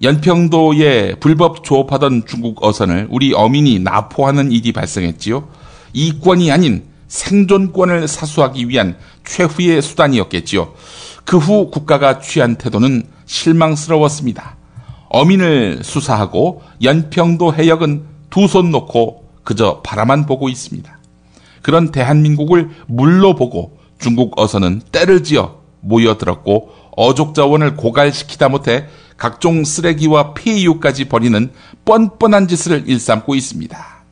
연평도에 불법 조업하던 중국 어선을 우리 어민이 납포하는 일이 발생했지요. 이권이 아닌 생존권을 사수하기 위한 최후의 수단이었겠지요. 그 후 국가가 취한 태도는 실망스러웠습니다. 어민을 수사하고 연평도 해역은 두 손 놓고 그저 바라만 보고 있습니다. 그런 대한민국을 물로 보고 중국 어선은 때를 지어 모여들었고 어족자원을 고갈시키다 못해 각종 쓰레기와 폐유까지 버리는 뻔뻔한 짓을 일삼고 있습니다.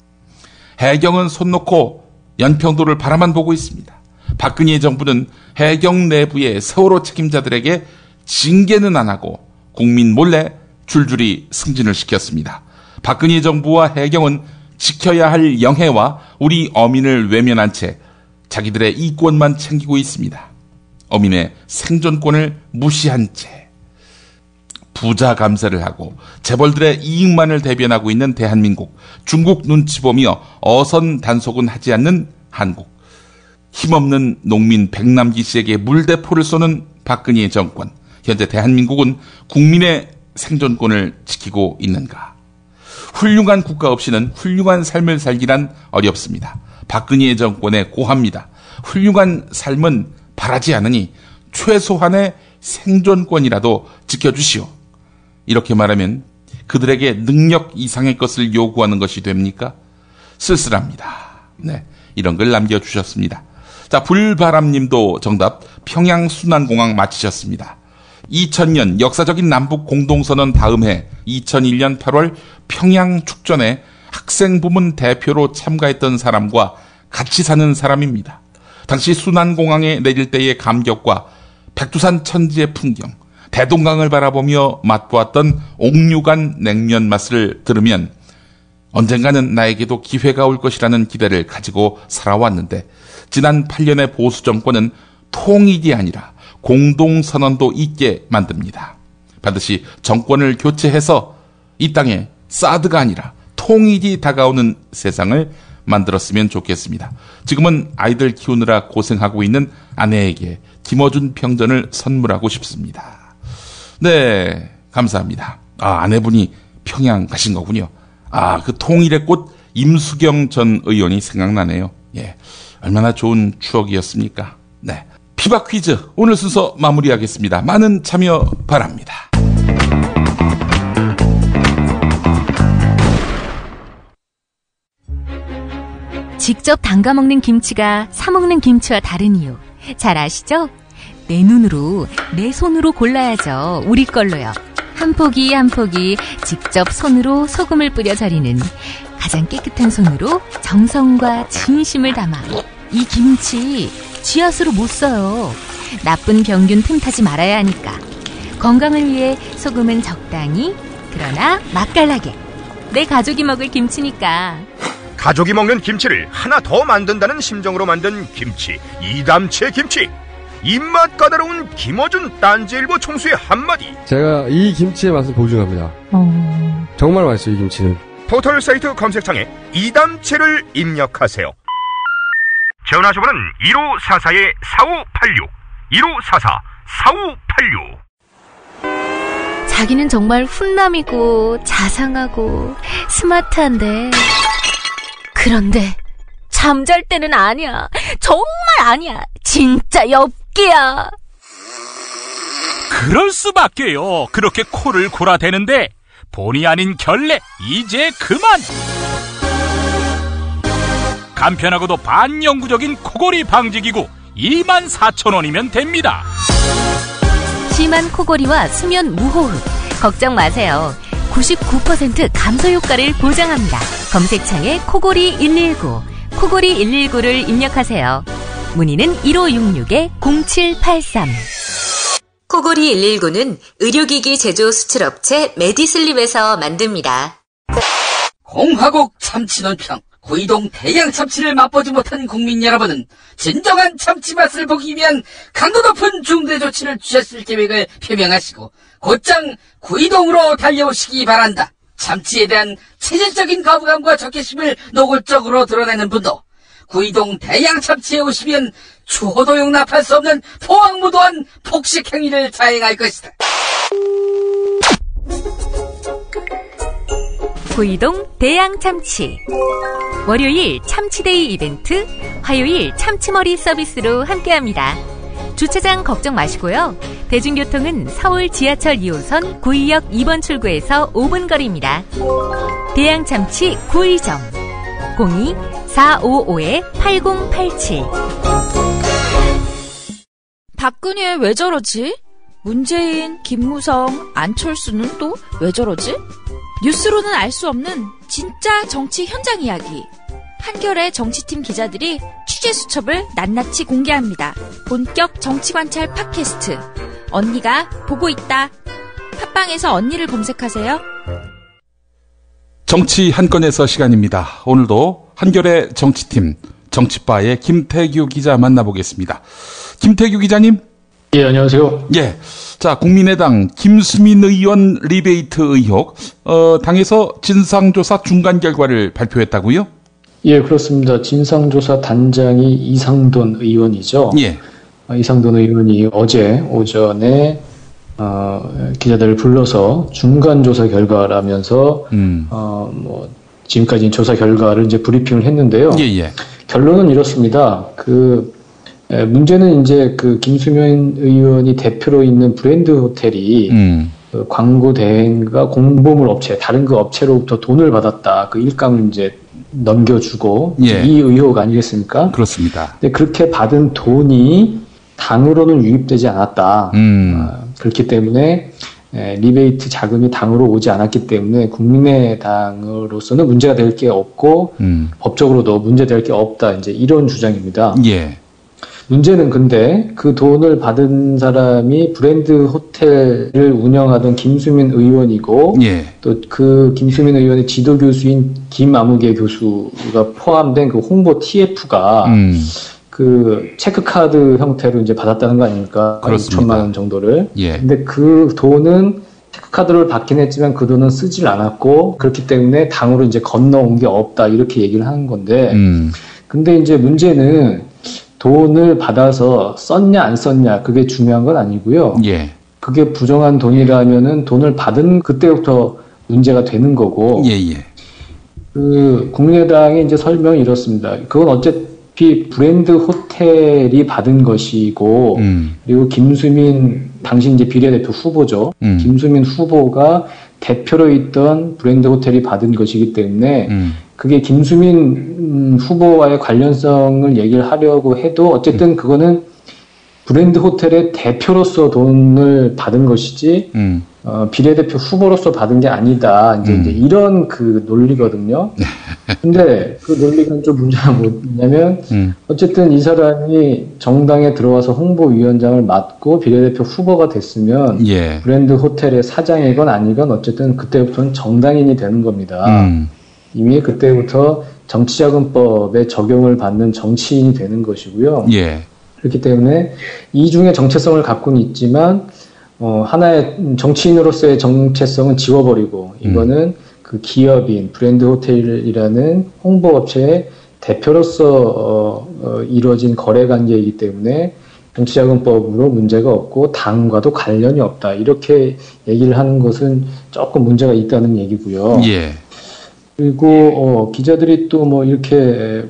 해경은 손 놓고 연평도를 바라만 보고 있습니다. 박근혜 정부는 해경 내부의 세월호 책임자들에게 징계는 안 하고 국민 몰래 줄줄이 승진을 시켰습니다. 박근혜 정부와 해경은 지켜야 할 영해와 우리 어민을 외면한 채 자기들의 이권만 챙기고 있습니다. 어민의 생존권을 무시한 채 부자 감세를 하고 재벌들의 이익만을 대변하고 있는 대한민국, 중국 눈치 보며 어선 단속은 하지 않는 한국, 힘없는 농민 백남기 씨에게 물대포를 쏘는 박근혜 정권, 현재 대한민국은 국민의 생존권을 지키고 있는가? 훌륭한 국가 없이는 훌륭한 삶을 살기란 어렵습니다. 박근혜 정권에 고합니다. 훌륭한 삶은 바라지 않으니 최소한의 생존권이라도 지켜주시오. 이렇게 말하면 그들에게 능력 이상의 것을 요구하는 것이 됩니까? 쓸쓸합니다. 네, 이런 걸 남겨주셨습니다. 자, 불바람님도 정답, 평양 순환공항 맞히셨습니다. 2000년 역사적인 남북 공동선언 다음 해 2001년 8월 평양 축전에 학생 부문 대표로 참가했던 사람과 같이 사는 사람입니다. 당시 순환공항에 내릴 때의 감격과 백두산 천지의 풍경, 대동강을 바라보며 맛보았던 옥류관 냉면 맛을 들으면 언젠가는 나에게도 기회가 올 것이라는 기대를 가지고 살아왔는데, 지난 8년의 보수 정권은 통일이 아니라 공동선언도 있게 만듭니다. 반드시 정권을 교체해서 이 땅에 사드가 아니라 통일이 다가오는 세상을 만들었으면 좋겠습니다. 지금은 아이들 키우느라 고생하고 있는 아내에게 김어준 평전을 선물하고 싶습니다. 네, 감사합니다. 아내분이 평양 가신 거군요. 그 통일의 꽃 임수경 전 의원이 생각나네요. 예, 얼마나 좋은 추억이었습니까? 네, 피바 퀴즈 오늘 순서 마무리하겠습니다. 많은 참여 바랍니다. 직접 담가 먹는 김치가 사 먹는 김치와 다른 이유 잘 아시죠? 내 눈으로, 내 손으로 골라야죠. 우리 걸로요. 한 포기 한 포기 직접 손으로 소금을 뿌려 절이는, 가장 깨끗한 손으로 정성과 진심을 담아 이 김치 쥐앗으로 못 써요. 나쁜 병균 틈타지 말아야 하니까. 건강을 위해 소금은 적당히, 그러나 맛깔나게. 내 가족이 먹을 김치니까. 가족이 먹는 김치를 하나 더 만든다는 심정으로 만든 김치, 이담채 김치. 입맛 까다로운 김어준 딴지일보 총수의 한마디. 제가 이 김치의 맛을 보증합니다. 정말 맛있어요, 이 김치는. 포털 사이트 검색창에 이담채를 입력하세요. 전화주문은 1544-4586 1544-4586. 자기는 정말 훈남이고 자상하고 스마트한데, 그런데 잠잘 때는 아니야. 정말 아니야. 진짜 엽기야. 그럴 수밖에요. 그렇게 코를 골아대는데 본의 아닌 결례 이제 그만. 간편하고도 반영구적인 코골이 방지기구 24,000원이면 됩니다. 심한 코골이와 수면 무호흡 걱정 마세요. 99% 감소 효과를 보장합니다. 검색창에 코골이 119, 코골이 119를 입력하세요. 문의는 1566-0783. 코골이 119는 의료기기 제조 수출업체 메디슬립에서 만듭니다. 공화국 참치논평, 구이동 대양 참치를 맛보지 못한 국민 여러분은 진정한 참치 맛을 보기 위한 강도 높은 중대 조치를 취하실 계획을 표명하시고 곧장 구이동으로 달려오시기 바란다. 참치에 대한 체질적인 거부감과 적개심을 노골적으로 드러내는 분도 구이동 대양 참치에 오시면 추호도 용납할 수 없는 포악무도한 폭식 행위를 자행할 것이다. 구이동 대양 참치. 월요일 참치데이 이벤트, 화요일 참치머리 서비스로 함께합니다. 주차장 걱정 마시고요. 대중교통은 서울 지하철 2호선 구의역 2번 출구에서 5분 거리입니다. 대양참치 구의점 02-455-8087. 박근혜 왜 저러지? 문재인, 김무성, 안철수는 또 왜 저러지? 뉴스로는 알 수 없는 진짜 정치 현장 이야기. 한겨레 정치팀 기자들이 취재 수첩을 낱낱이 공개합니다. 본격 정치관찰 팟캐스트. 언니가 보고 있다. 팟빵에서 언니를 검색하세요. 정치 한 건에서 시간입니다. 오늘도 한겨레 정치팀 정치바의 김태규 기자 만나보겠습니다. 김태규 기자님. 예, 안녕하세요. 예. 자, 국민의당 김수민 의원 리베이트 의혹, 당에서 진상조사 중간 결과를 발표했다고요? 예, 그렇습니다. 진상조사 단장이 이상돈 의원이죠. 예. 이상돈 의원이 어제 오전에 기자들을 불러서 중간조사 결과라면서 지금까지 조사 결과를 이제 브리핑을 했는데요. 예. 결론은 이렇습니다. 문제는 이제 김수민 의원이 대표로 있는 브랜드 호텔이 그 광고 대행과 공보물 업체, 다른 그 업체로부터 돈을 받았다. 그 일감을 이제 넘겨주고 예. 이 의혹 아니겠습니까? 그렇습니다. 근데 그렇게 받은 돈이 당으로는 유입되지 않았다. 그렇기 때문에 리베이트 자금이 당으로 오지 않았기 때문에 국민의당으로서는 문제가 될 게 없고 법적으로도 문제될 게 없다. 이제 이런 주장입니다. 예. 문제는 근데 그 돈을 받은 사람이 브랜드 호텔을 운영하던 김수민 의원이고 예. 또 그 김수민 의원의 지도 교수인 김아무개 교수가 포함된 그 홍보 TF가 그 체크카드 형태로 이제 받았다는 거 아닙니까? 그렇습니다. 6천만 원 정도를. 예. 근데 그 돈은 체크카드를 받긴 했지만 그 돈은 쓰질 않았고 그렇기 때문에 당으로 이제 건너온 게 없다 이렇게 얘기를 하는 건데. 근데 이제 문제는 돈을 받아서 썼냐 안 썼냐 그게 중요한 건 아니고요. 예. 그게 부정한 돈이라면은 돈을 받은 그때부터 문제가 되는 거고. 예. 그 국민의당의 이제 설명이 이렇습니다. 그건 어차피 브랜드 호텔이 받은 것이고 그리고 김수민 당시 이제 비례대표 후보죠. 김수민 후보가 대표로 있던 브랜드 호텔이 받은 것이기 때문에 그게 김수민 후보와의 관련성을 얘기를 하려고 해도 어쨌든 그거는 브랜드 호텔의 대표로서 돈을 받은 것이지 비례대표 후보로서 받은 게 아니다. 이제 이런 그 논리거든요. 근데 그 논리가 좀 문제가 뭐냐면 어쨌든 이 사람이 정당에 들어와서 홍보위원장을 맡고 비례대표 후보가 됐으면 예. 브랜드 호텔의 사장이건 아니건 어쨌든 그때부터는 정당인이 되는 겁니다. 이미 그때부터 정치자금법에 적용을 받는 정치인이 되는 것이고요. 예. 그렇기 때문에 이중의 정체성을 갖고는 있지만 하나의 정치인으로서의 정체성은 지워버리고 이거는 그 기업인 브랜드 호텔이라는 홍보업체의 대표로서 이루어진 거래관계이기 때문에 정치자금법으로 문제가 없고 당과도 관련이 없다. 이렇게 얘기를 하는 것은 조금 문제가 있다는 얘기고요. 예. 그리고 기자들이 또 뭐 이렇게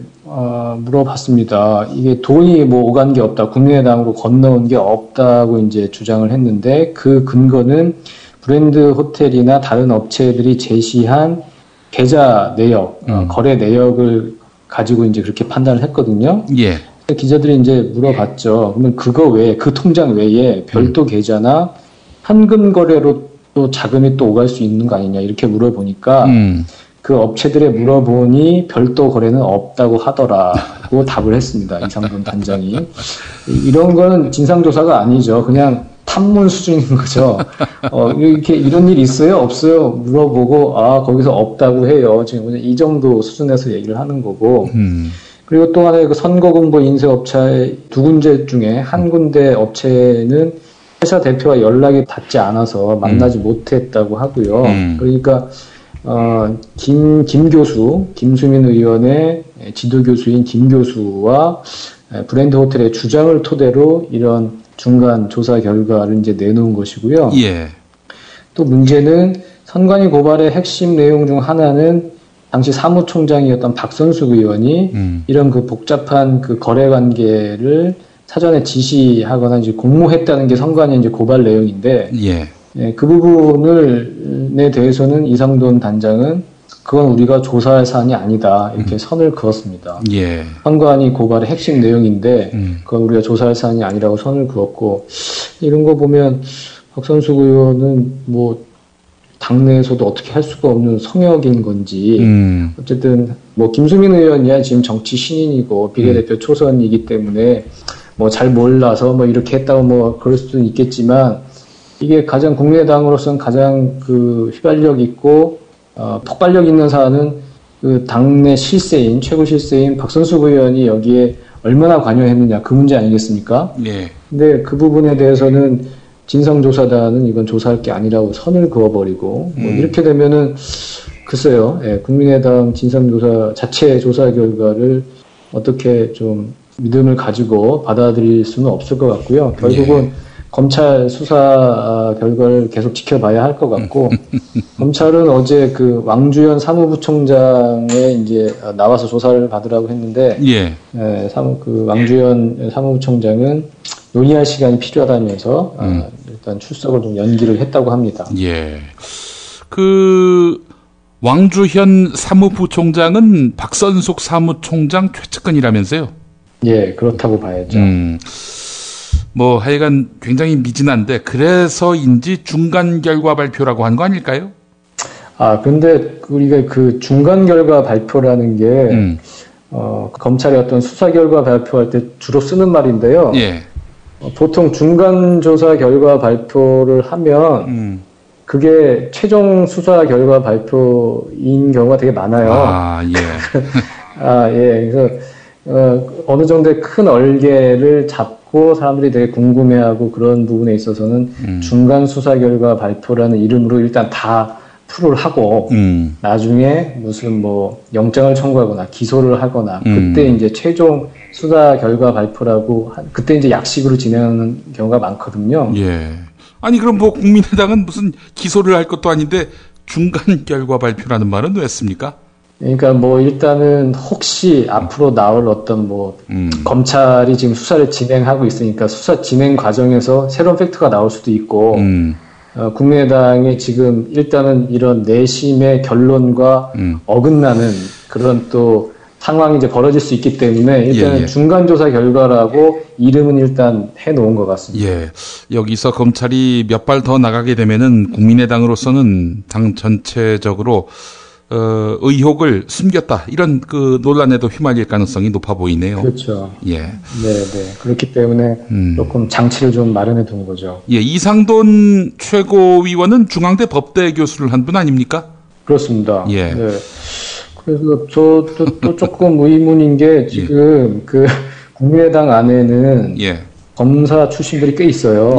물어봤습니다. 이게 돈이 뭐 오간 게 없다, 국민의당으로 건너온 게 없다고 이제 주장을 했는데 그 근거는 브랜드 호텔이나 다른 업체들이 제시한 계좌 내역, 거래 내역을 가지고 이제 그렇게 판단을 했거든요. 예. 기자들이 이제 물어봤죠. 그러면 그거 외에, 그 통장 외에 별도 계좌나 현금 거래로 또 자금이 또 오갈 수 있는 거 아니냐 이렇게 물어보니까 그 업체들에 물어보니 별도 거래는 없다고 하더라고 답을 했습니다. 이상돈 단장이. 이런 거는 진상조사가 아니죠. 그냥 탐문 수준인 거죠. 이렇게 이런 일 있어요? 없어요? 물어보고 거기서 없다고 해요. 지금 이 정도 수준에서 얘기를 하는 거고. 그리고 또 하나의 그 선거공보 인쇄업체 두 군데 중에 한 군데 업체는 회사 대표와 연락이 닿지 않아서 만나지 못했다고 하고요. 그러니까 김 교수, 김수민 의원의 지도 교수인 김 교수와 브랜드 호텔의 주장을 토대로 이런 중간 조사 결과를 이제 내놓은 것이고요. 예. 또 문제는 선관위 고발의 핵심 내용 중 하나는 당시 사무총장이었던 박선숙 의원이 이런 그 복잡한 그 거래 관계를 사전에 지시하거나 이제 공모했다는 게 선관위 이제 고발 내용인데. 예. 그 부분에 대해서는 이상돈 단장은 그건 우리가 조사할 사안이 아니다 이렇게 선을 그었습니다. 예. 선관위 고발의 핵심 내용인데 그건 우리가 조사할 사안이 아니라고 선을 그었고 이런 거 보면 박선숙 의원은 뭐 당내에서도 어떻게 할 수가 없는 성역인 건지 어쨌든 뭐 김수민 의원이야 지금 정치 신인이고 비례대표 초선이기 때문에 뭐 잘 몰라서 뭐 이렇게 했다고 뭐 그럴 수도 있겠지만 이게 가장 국민의당으로서는 가장 그 휘발력 있고 폭발력 있는 사안은 그 당내 실세인 최고 실세인 박선숙 의원이 여기에 얼마나 관여했느냐 그 문제 아니겠습니까? 네. 근데 그 부분에 대해서는 진상조사단은 이건 조사할 게 아니라고 선을 그어버리고 뭐 이렇게 되면은 글쎄요, 예, 국민의당 진상조사 자체 조사 결과를 어떻게 좀 믿음을 가지고 받아들일 수는 없을 것 같고요. 결국은 검찰 수사 결과를 계속 지켜봐야 할 것 같고 검찰은 어제 그 왕주현 사무부총장에 이제 나와서 조사를 받으라고 했는데 그 왕주현 사무부총장은 논의할 시간이 필요하다면서 일단 출석을 좀 연기를 했다고 합니다. 예. 그 왕주현 사무부총장은 박선숙 사무총장 최측근이라면서요? 예, 그렇다고 봐야죠. 뭐 하여간 굉장히 미진한데 그래서인지 중간 결과 발표라고 한 거 아닐까요? 근데 우리가 그 중간 결과 발표라는 게 검찰의 어떤 수사 결과 발표할 때 주로 쓰는 말인데요. 예. 보통 중간 조사 결과 발표를 하면 그게 최종 수사 결과 발표인 경우가 되게 많아요. 예. 그래서 어느 정도의 큰 얼개를 잡고 사람들이 되게 궁금해하고 그런 부분에 있어서는 중간 수사 결과 발표라는 이름으로 일단 다 풀을 하고 나중에 무슨 뭐 영장을 청구하거나 기소를 하거나 그때 이제 최종 수사 결과 발표라고 그때 이제 약식으로 진행하는 경우가 많거든요. 예. 아니 그럼 뭐 국민의당은 무슨 기소를 할 것도 아닌데 중간 결과 발표라는 말은 왜 했습니까? 그러니까 뭐 일단은 혹시 앞으로 나올 어떤 뭐 검찰이 지금 수사를 진행하고 있으니까 수사 진행 과정에서 새로운 팩트가 나올 수도 있고 국민의당이 지금 일단은 이런 내심의 결론과 어긋나는 그런 또 상황이 이제 벌어질 수 있기 때문에 일단은 중간조사 결과라고 이름은 일단 해놓은 것 같습니다. 예. 여기서 검찰이 몇 발 더 나가게 되면은 국민의당으로서는 당 전체적으로 의혹을 숨겼다 이런 그 논란에도 휘말릴 가능성이 높아 보이네요. 그렇죠. 예. 네. 그렇기 때문에 조금 장치를 좀 마련해 둔 거죠. 예. 이상돈 최고위원은 중앙대 법대 교수를 한 분 아닙니까? 그렇습니다. 예. 네. 그래서 저도 또 조금 의문인 게 지금 그 국민의당 안에는 검사 출신들이 꽤 있어요.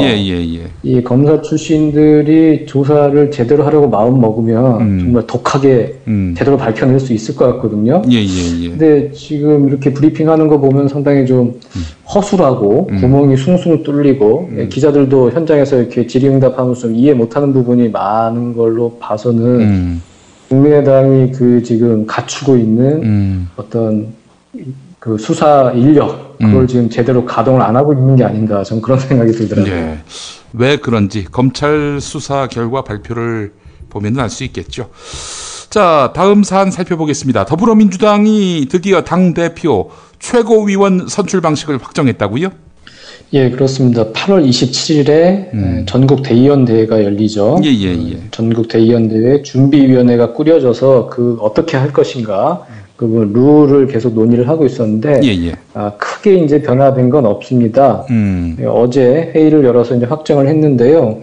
이 검사 출신들이 조사를 제대로 하려고 마음 먹으면 정말 독하게 제대로 밝혀낼 수 있을 것 같거든요. 근데 지금 이렇게 브리핑하는 거 보면 상당히 좀 허술하고 구멍이 숭숭 뚫리고 기자들도 현장에서 이렇게 질의응답하면서 좀 이해 못하는 부분이 많은 걸로 봐서는 국민의당이 그 지금 갖추고 있는 어떤 그 수사 인력 그걸 지금 제대로 가동을 안 하고 있는 게 아닌가 저는 그런 생각이 들더라고요. 예. 왜 그런지 검찰 수사 결과 발표를 보면 알 수 있겠죠. 자, 다음 사안 살펴보겠습니다. 더불어민주당이 드디어 당대표 최고위원 선출 방식을 확정했다고요? 예, 그렇습니다. 8월 27일에 전국 대의원 대회가 열리죠. 전국 대의원 대회 준비위원회가 꾸려져서 그 어떻게 할 것인가 그 룰을 계속 논의를 하고 있었는데 크게 이제 변화된 건 없습니다. 어제 회의를 열어서 이제 확정을 했는데요.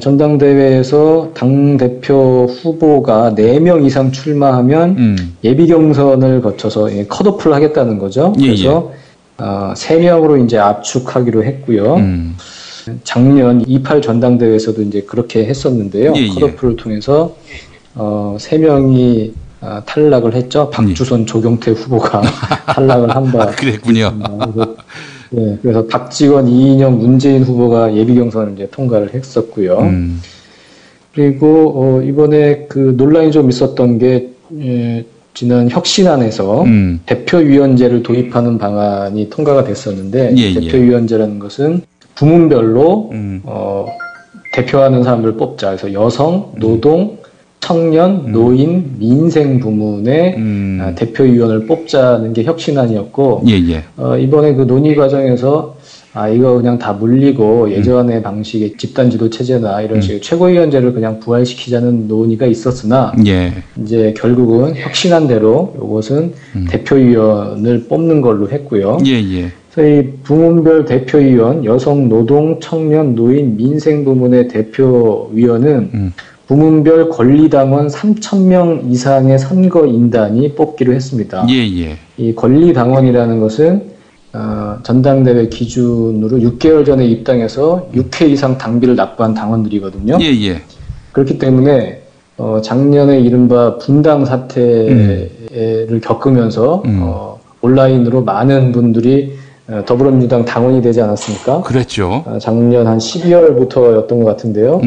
전당대회에서 당대표 후보가 4명 이상 출마하면 예비 경선을 거쳐서 컷오프를 하겠다는 거죠. 그래서 3명으로 이제 압축하기로 했고요. 작년 28 전당대회에서도 이제 그렇게 했었는데요. 컷오프를 통해서 3명이 탈락을 했죠. 박주선, 조경태 후보가 탈락을 한 바. 그랬군요. 그래서 박지원, 이인영, 문재인 후보가 예비 경선을 이제 통과를 했었고요. 그리고 이번에 그 논란이 좀 있었던 게 지난 혁신안에서 대표위원제를 도입하는 방안이 통과가 됐었는데 대표위원제라는 것은 부문별로 대표하는 사람들을 뽑자. 그래서 여성, 노동, 청년, 노인, 민생 부문의 대표위원을 뽑자는 게 혁신안이었고 이번에 그 논의 과정에서 이거 그냥 다 물리고 예전의 방식의 집단지도 체제나 이런 식의 최고위원제를 그냥 부활시키자는 논의가 있었으나 이제 결국은 혁신한 대로 이것은 대표위원을 뽑는 걸로 했고요. 그래서 이 부문별 대표위원, 여성, 노동, 청년, 노인, 민생 부문의 대표위원은 부문별 권리당원 3,000명 이상의 선거인단이 뽑기로 했습니다. 이 권리당원이라는 것은 전당대회 기준으로 6개월 전에 입당해서 6회 이상 당비를 납부한 당원들이거든요. 그렇기 때문에 작년에 이른바 분당 사태를 겪으면서 온라인으로 많은 분들이 더불어민주당 당원이 되지 않았습니까? 그랬죠. 작년 한 12월부터였던 것 같은데요.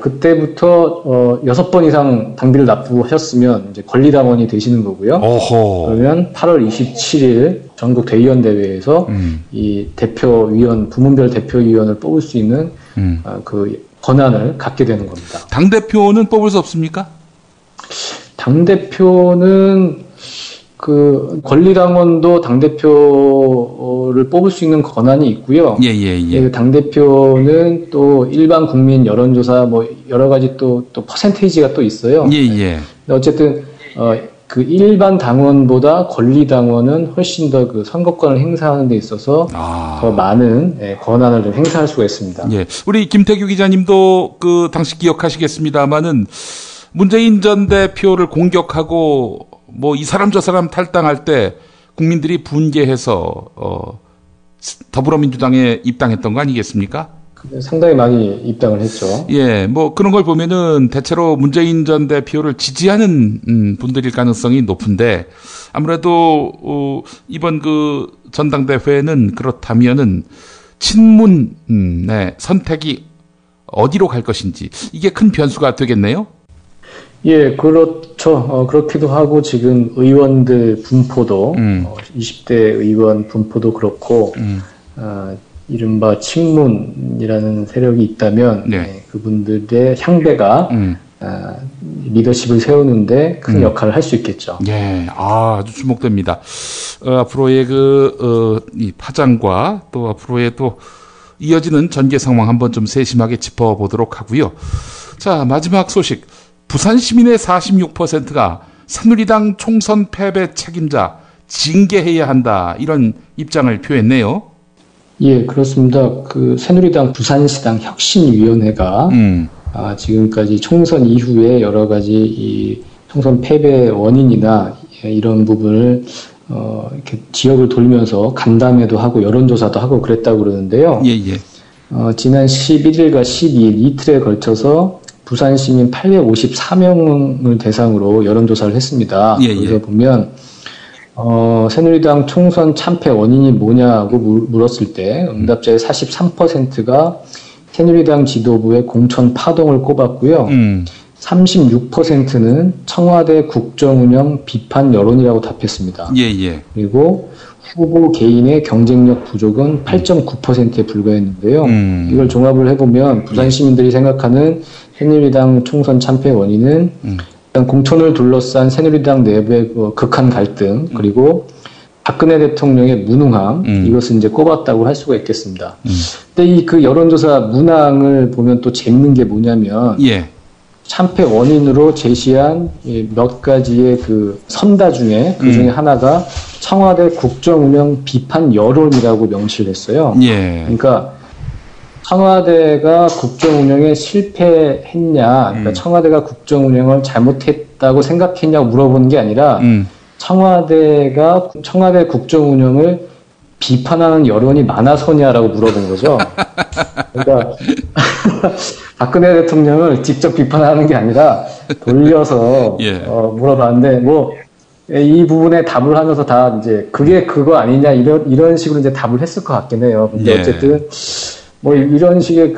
그때부터 6번 이상 당비를 납부하셨으면 이제 권리당원이 되시는 거고요. 그러면 8월 27일 전국 대의원 대회에서 이 대표위원, 부문별 대표위원을 뽑을 수 있는 그 권한을 갖게 되는 겁니다. 당대표는 뽑을 수 없습니까? 당대표는 그 권리당원도 당대표를 뽑을 수 있는 권한이 있고요. 당대표는 또 일반 국민 여론조사 뭐 여러 가지 또 퍼센테이지가 또 있어요. 어쨌든 그 일반 당원보다 권리당원은 훨씬 더 그 선거권을 행사하는 데 있어서 더 많은 권한을 좀 행사할 수가 있습니다. 우리 김태규 기자님도 그 당시 기억하시겠습니다만은 문재인 전 대표를 공격하고 뭐 이 사람 저 사람 탈당할 때 국민들이 분개해서 더불어민주당에 입당했던 거 아니겠습니까? 상당히 많이 입당을 했죠. 뭐 그런 걸 보면은 대체로 문재인 전 대표를 지지하는 분들일 가능성이 높은데 아무래도 이번 그 전당대회는 그렇다면은 친문의 선택이 어디로 갈 것인지 이게 큰 변수가 되겠네요. 그렇죠. 그렇기도 하고 지금 의원들 분포도 20대 의원 분포도 그렇고 이른바 친문이라는 세력이 있다면 그분들의 향배가 리더십을 세우는데 큰 역할을 할 수 있겠죠. 아주 주목됩니다. 앞으로의 이 파장과 또 앞으로의 또 이어지는 전개 상황 한번 좀 세심하게 짚어보도록 하고요. 자, 마지막 소식. 부산 시민의 46%가 새누리당 총선 패배 책임자 징계해야 한다 이런 입장을 표했네요. 그렇습니다. 그 새누리당 부산시당 혁신위원회가 지금까지 총선 이후에 여러 가지 이 총선 패배 원인이나 이런 부분을 이렇게 지역을 돌면서 간담회도 하고 여론조사도 하고 그랬다고 그러는데요. 지난 11일과 12일 이틀에 걸쳐서 부산 시민 854명을 대상으로 여론조사를 했습니다. 그래서 보면 새누리당 총선 참패 원인이 뭐냐고 물었을 때 응답자의 43%가 새누리당 지도부의 공천 파동을 꼽았고요. 36%는 청와대 국정운영 비판 여론이라고 답했습니다. 그리고 후보 개인의 경쟁력 부족은 8.9%에 불과했는데요. 이걸 종합을 해보면 부산 시민들이 생각하는 새누리당 총선 참패 원인은 일단 공천을 둘러싼 새누리당 내부의 극한 갈등 그리고 박근혜 대통령의 무능함 이것을 이제 꼽았다고 할 수가 있겠습니다. 근데 이 그 여론조사 문항을 보면 또 재밌는 게 뭐냐면 참패 원인으로 제시한 몇 가지의 그 선다 중에 그 중에 하나가 청와대 국정운영 비판 여론이라고 명시를 했어요. 그러니까 청와대가 국정운영에 실패했냐, 그러니까 청와대가 국정운영을 잘못했다고 생각했냐고 물어보는 게 아니라 청와대가 청와대 국정운영을 비판하는 여론이 많아서냐라고 물어본 거죠. 그러니까 박근혜 대통령을 직접 비판하는 게 아니라 돌려서 물어봤는데 이 부분에 답을 하면서 다 이제 그게 그거 아니냐 이런 식으로 이제 답을 했을 것 같긴 해요. 근데 어쨌든 이런 식의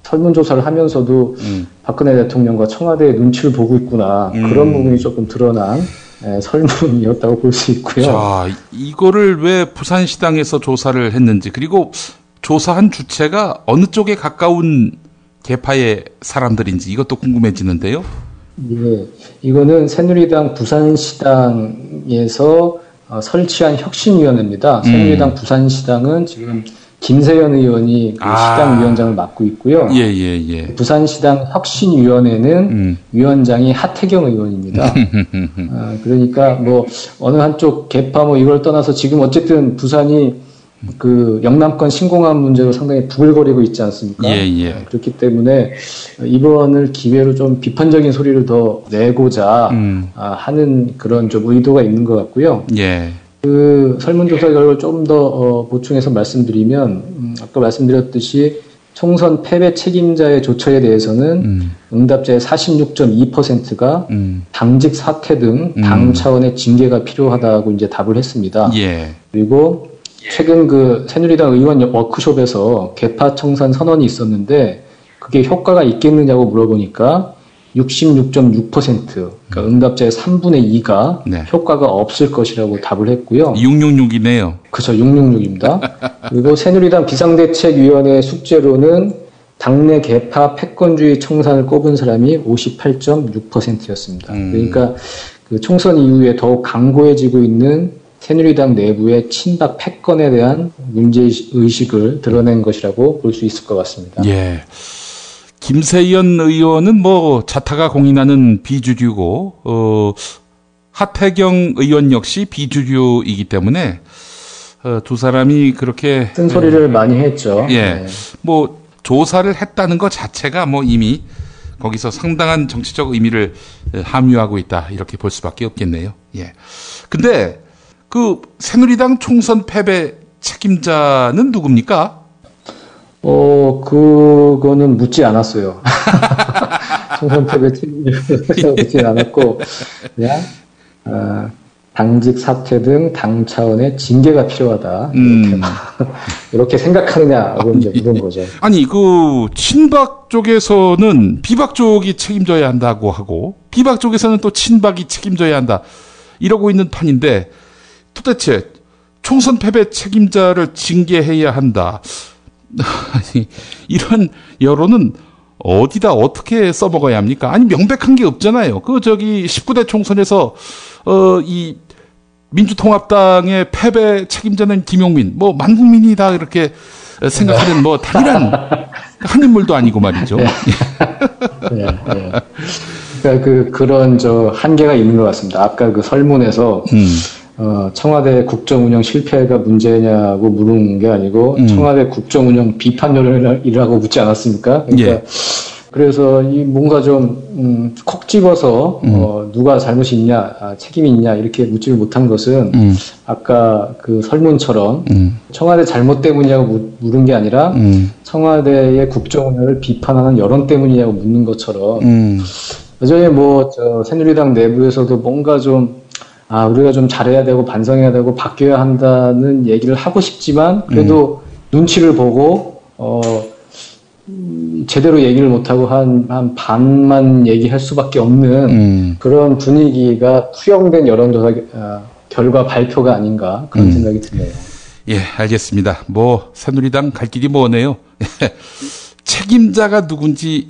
설문조사를 하면서도 박근혜 대통령과 청와대의 눈치를 보고 있구나 그런 부분이 조금 드러난 설문이었다고 볼 수 있고요. 자, 이거를 왜 부산시당에서 조사를 했는지 그리고 조사한 주체가 어느 쪽에 가까운 계파의 사람들인지 이것도 궁금해지는데요. 이거는 새누리당 부산시당에서 설치한 혁신위원회입니다. 새누리당 부산시당은 지금 김세연 의원이 그 시당 위원장을 맡고 있고요. 부산시당 혁신위원회는 위원장이 하태경 의원입니다. 그러니까 뭐 어느 한쪽 개파 뭐 이걸 떠나서 지금 어쨌든 부산이 그 영남권 신공항 문제로 상당히 부글거리고 있지 않습니까? 그렇기 때문에 이번을 기회로 좀 비판적인 소리를 더 내고자 하는 그런 좀 의도가 있는 것 같고요. 그 설문조사 결과를 좀 더 보충해서 말씀드리면 아까 말씀드렸듯이 총선 패배 책임자의 조처에 대해서는 응답자의 46.2%가 당직 사퇴 등 당 차원의 징계가 필요하다고 이제 답을 했습니다. 그리고 최근 그 새누리당 의원 워크숍에서 개파 청산 선언이 있었는데 그게 효과가 있겠느냐고 물어보니까 66.6%, 그러니까 응답자의 3분의 2가 효과가 없을 것이라고 답을 했고요. 666이네요. 그렇죠. 666입니다. 그리고 새누리당 비상대책위원회 숙제로는 당내 개파 패권주의 청산을 꼽은 사람이 58.6%였습니다. 그러니까 그 총선 이후에 더욱 강고해지고 있는 새누리당 내부의 친박 패권에 대한 문제의식을 드러낸 것이라고 볼 수 있을 것 같습니다. 김세연 의원은 뭐 자타가 공인하는 비주류고 하태경 의원 역시 비주류이기 때문에 두 사람이 그렇게 쓴소리를 많이 했죠. 뭐 조사를 했다는 것 자체가 뭐 이미 거기서 상당한 정치적 의미를 함유하고 있다 이렇게 볼 수밖에 없겠네요. 근데 그 새누리당 총선 패배 책임자는 누굽니까? 그거는 묻지 않았어요. 총선 패배 책임자라고 묻지 않았고, 그냥, 당직 사퇴 등 당 차원의 징계가 필요하다. 이렇게 생각하느냐고 이제 물은 거죠. 아니, 그, 친박 쪽에서는 비박 쪽이 책임져야 한다고 하고, 비박 쪽에서는 또 친박이 책임져야 한다. 이러고 있는 판인데, 도대체 총선 패배 책임자를 징계해야 한다. 아니, 이런 여론은 어디다 어떻게 써먹어야 합니까? 아니, 명백한 게 없잖아요. 19대 총선에서, 이 민주통합당의 패배 책임자는 김용민, 뭐, 만국민이 다 이렇게 생각하는 뭐, 당연한 한 인물도 아니고 말이죠. 그러니까 그런 한계가 있는 것 같습니다. 아까 그 설문에서, 청와대 국정운영 실패가 문제냐고 물은 게 아니고 청와대 국정운영 비판론이라고 묻지 않았습니까? 그러니까 그래서 이 뭔가 좀 콕 집어서 누가 잘못이 있냐, 책임이 있냐 이렇게 묻지를 못한 것은 아까 그 설문처럼 청와대 잘못 때문이냐고 물은 게 아니라 청와대의 국정운영을 비판하는 여론 때문이냐고 묻는 것처럼 여전히 뭐 새누리당 내부에서도 뭔가 좀 우리가 좀 잘해야 되고 반성해야 되고 바뀌어야 한다는 얘기를 하고 싶지만 그래도 눈치를 보고 제대로 얘기를 못하고 한 반만 얘기할 수밖에 없는 그런 분위기가 투영된 여론조사 결과 발표가 아닌가 그런 생각이 드네요. 알겠습니다. 뭐 새누리당 갈 길이 머네요. 책임자가 누군지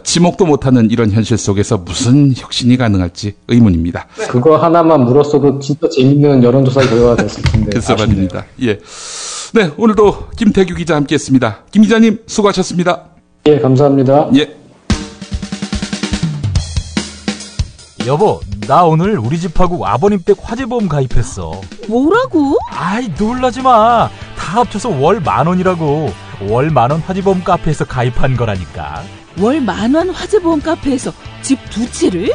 지목도 못하는 이런 현실 속에서 무슨 혁신이 가능할지 의문입니다. 그거 하나만 물었어도 진짜 재밌는 여론조사 결과가 됐을 텐데. 그래서 말입니다. 네, 오늘도 김태규 기자 함께했습니다. 김 기자님 수고하셨습니다. 감사합니다. 여보, 나 오늘 우리 집하고 아버님 댁 화재보험 가입했어. 뭐라고? 아이, 놀라지 마. 다 합쳐서 월 10,000원이라고. 월 10,000원 화재보험 카페에서 가입한 거라니까. 월 10,000원 화재보험 카페에서 집 2채를?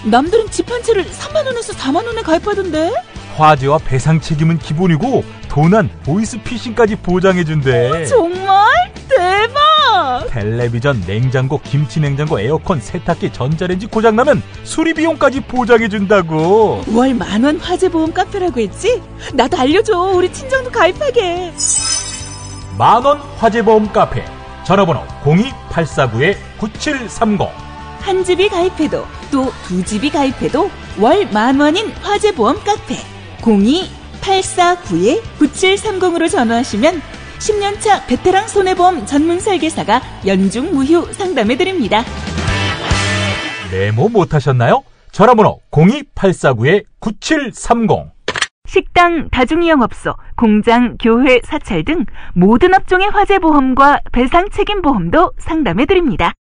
남들은 집 한 채를 30,000원에서 40,000원에 가입하던데? 화재와 배상 책임은 기본이고 도난, 보이스피싱까지 보장해준대. 정말? 대박! 텔레비전, 냉장고, 김치냉장고, 에어컨, 세탁기, 전자레인지 고장나면 수리비용까지 보장해준다고. 월 10,000원 화재보험 카페라고 했지? 나도 알려줘. 우리 친정도 가입하게. 10,000원 화재보험 카페. 전화번호 02849-9730. 한 집이 가입해도 또 두 집이 가입해도 월 10,000원인 화재보험 카페 02849-9730으로 전화하시면 10년차 베테랑 손해보험 전문 설계사가 연중 무휴 상담해드립니다. 메모 못하셨나요? 전화번호 02849-9730. 식당, 다중이용업소, 공장, 교회, 사찰 등 모든 업종의 화재보험과 배상책임보험도 상담해드립니다.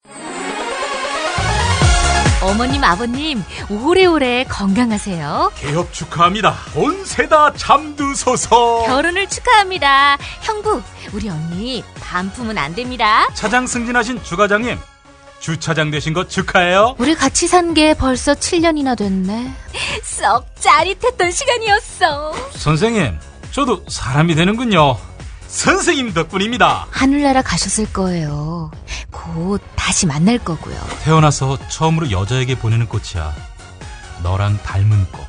어머님, 아버님, 오래오래 건강하세요. 개업 축하합니다. 온세다 잠드소서. 결혼을 축하합니다. 형부, 우리 언니 반품은 안 됩니다. 차장 승진하신 주과장님, 주차장 되신 거 축하해요. 우리 같이 산 게 벌써 7년이나 됐네. 썩 짜릿했던 시간이었어. 선생님, 저도 사람이 되는군요. 선생님 덕분입니다. 하늘나라 가셨을 거예요. 곧 다시 만날 거고요. 태어나서 처음으로 여자에게 보내는 꽃이야. 너랑 닮은 꽃.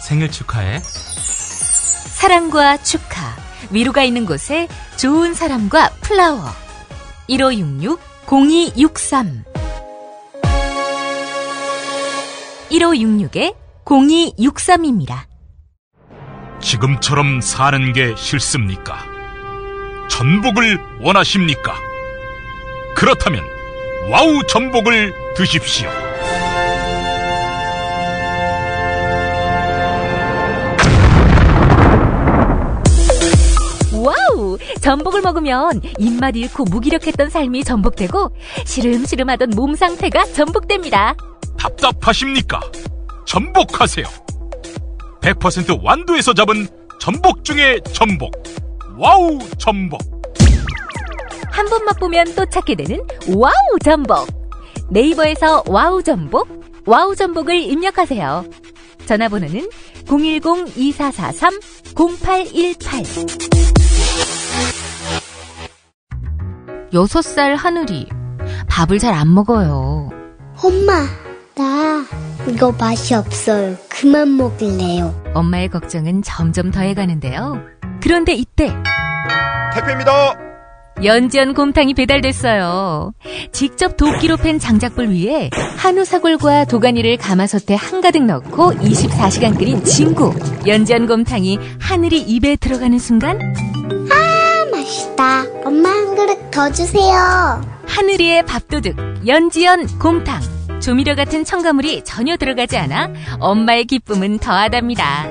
생일 축하해. 사랑과 축하, 위로가 있는 곳에 좋은 사람과 플라워. 1566-0263 1566-0263입니다. 지금처럼 사는 게 싫습니까? 전복을 원하십니까? 그렇다면 와우 전복을 드십시오. 와우! 전복을 먹으면 입맛 잃고 무기력했던 삶이 전복되고 시름시름하던 몸 상태가 전복됩니다. 답답하십니까? 전복하세요. 100% 완도에서 잡은 전복 중에 전복. 와우 전복. 한 번 맛보면 또 찾게 되는 와우 전복. 네이버에서 와우 전복, 와우 전복을 입력하세요. 전화번호는 010-2443-0818. 6살 하늘이 밥을 잘 안 먹어요. 엄마, 나 이거 맛이 없어요. 그만 먹을래요. 엄마의 걱정은 점점 더해가는데요. 그런데 이때 택배입니다. 연지연 곰탕이 배달됐어요. 직접 도끼로 팬 장작불 위에 한우 사골과 도가니를 가마솥에 한가득 넣고 24시간 끓인 진구. 연지연 곰탕이 하늘이 입에 들어가는 순간, 아, 맛있다. 엄마 한 그릇 더 주세요. 하늘이의 밥도둑 연지연 곰탕. 조미료 같은 첨가물이 전혀 들어가지 않아 엄마의 기쁨은 더하답니다.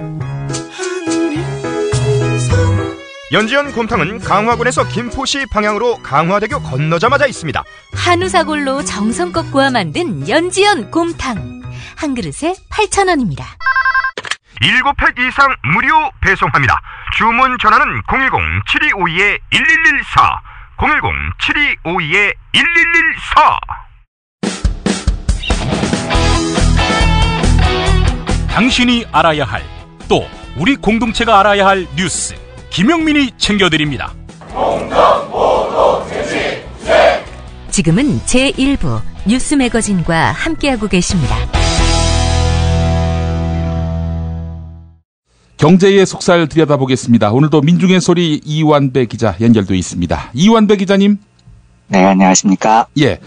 연지연 곰탕은 강화군에서 김포시 방향으로 강화대교 건너자마자 있습니다. 한우 사골로 정성껏 구워 만든 연지연 곰탕. 한 그릇에 8,000원입니다. 7팩 이상 무료 배송합니다. 주문 전화는 010-7252-1114 010-7252-1114. 당신이 알아야 할, 또 우리 공동체가 알아야 할 뉴스, 김영민이 챙겨드립니다. 지금은 제1부 뉴스 매거진과 함께하고 계십니다. 경제의 속살 들여다보겠습니다. 오늘도 민중의 소리 이완배 기자 연결돼 있습니다. 이완배 기자님. 네, 안녕하십니까. 예,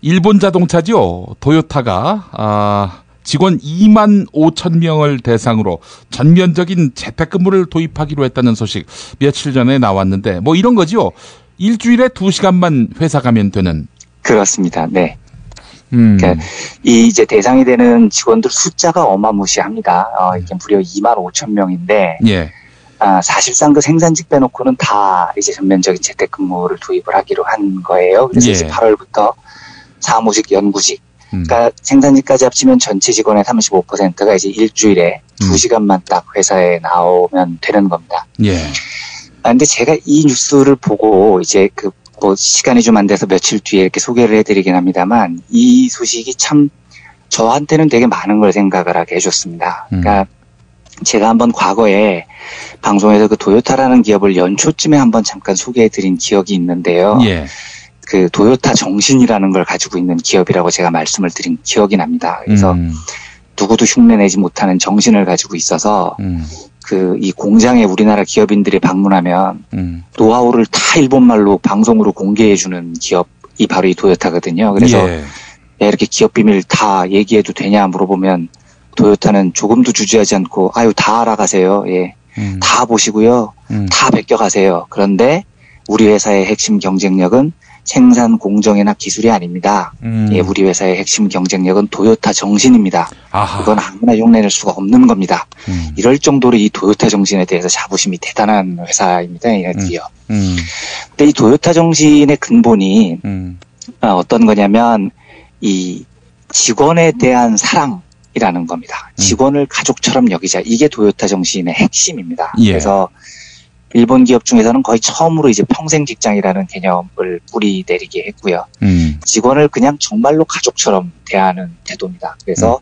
일본 자동차죠. 도요타가 직원 2만 5천 명을 대상으로 전면적인 재택근무를 도입하기로 했다는 소식 며칠 전에 나왔는데, 뭐 이런 거죠. 일주일에 2시간만 회사 가면 되는. 그렇습니다. 네. 그러니까 이제 대상이 되는 직원들 숫자가 어마무시합니다. 이게 무려 2만 5천 명인데, 예. 사실상 그 생산직 빼놓고는 다 이제 전면적인 재택근무를 도입을 하기로 한 거예요. 그래서 예. 이제 8월부터 사무직, 연구직, 그러니까 생산직까지 합치면 전체 직원의 35%가 이제 일주일에 2시간만 딱 회사에 나오면 되는 겁니다. 예. 근데 제가 이 뉴스를 보고 이제 뭐 시간이 좀 안 돼서 며칠 뒤에 이렇게 소개를 해드리긴 합니다만, 이 소식이 참 저한테는 되게 많은 걸 생각을 하게 해줬습니다. 그러니까 제가 한번 과거에 방송에서 그 도요타라는 기업을 연초쯤에 한번 잠깐 소개해드린 기억이 있는데요. 예. 그 도요타 정신이라는 걸 가지고 있는 기업이라고 제가 말씀을 드린 기억이 납니다. 그래서 누구도 흉내내지 못하는 정신을 가지고 있어서 이 공장에 우리나라 기업인들이 방문하면 노하우를 다 일본말로 방송으로 공개해주는 기업이 바로 이 도요타거든요. 그래서 예. 야, 이렇게 기업 비밀 다 얘기해도 되냐 물어보면 도요타는 조금도 주저하지 않고 아유 다 알아가세요. 예, 다 보시고요. 다 베껴가세요. 그런데 우리 회사의 핵심 경쟁력은 생산 공정이나 기술이 아닙니다. 예, 우리 회사의 핵심 경쟁력은 도요타 정신입니다. 그건 아무나 흉내낼 수가 없는 겁니다. 이럴 정도로 이 도요타 정신에 대해서 자부심이 대단한 회사입니다. 드디어. 근데 이 도요타 정신의 근본이 어떤 거냐면 이 직원에 대한 사랑이라는 겁니다. 직원을 가족처럼 여기자. 이게 도요타 정신의 핵심입니다. 예. 그래서 일본 기업 중에서는 거의 처음으로 이제 평생 직장이라는 개념을 뿌리 내리게 했고요. 직원을 그냥 정말로 가족처럼 대하는 태도입니다. 그래서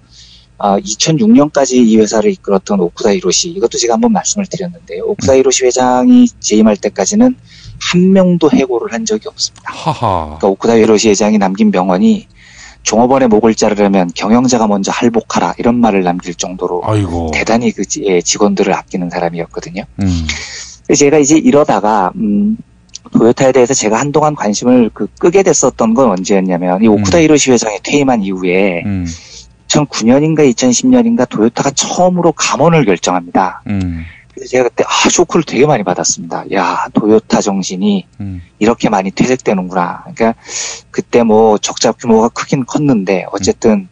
2006년까지 이 회사를 이끌었던 오쿠다 히로시, 이것도 제가 한번 말씀을 드렸는데요. 오쿠다 히로시 회장이 재임할 때까지는 한 명도 해고를 한 적이 없습니다. 그러니까 오쿠다 히로시 회장이 남긴 명언이 종업원의 목을 자르려면 경영자가 먼저 할복하라, 이런 말을 남길 정도로 아이고. 대단히 그 직원들을 아끼는 사람이었거든요. 제가 이제 이러다가 도요타에 대해서 제가 한동안 관심을 끄게 됐었던 건 언제였냐면 이 오쿠다 히로시 회장이 퇴임한 이후에 2009년인가 2010년인가 도요타가 처음으로 감원을 결정합니다. 그래서 제가 그때 쇼크를 되게 많이 받았습니다. 야, 도요타 정신이 이렇게 많이 퇴색되는구나. 그러니까 그때 뭐 적자 규모가 크긴 컸는데 어쨌든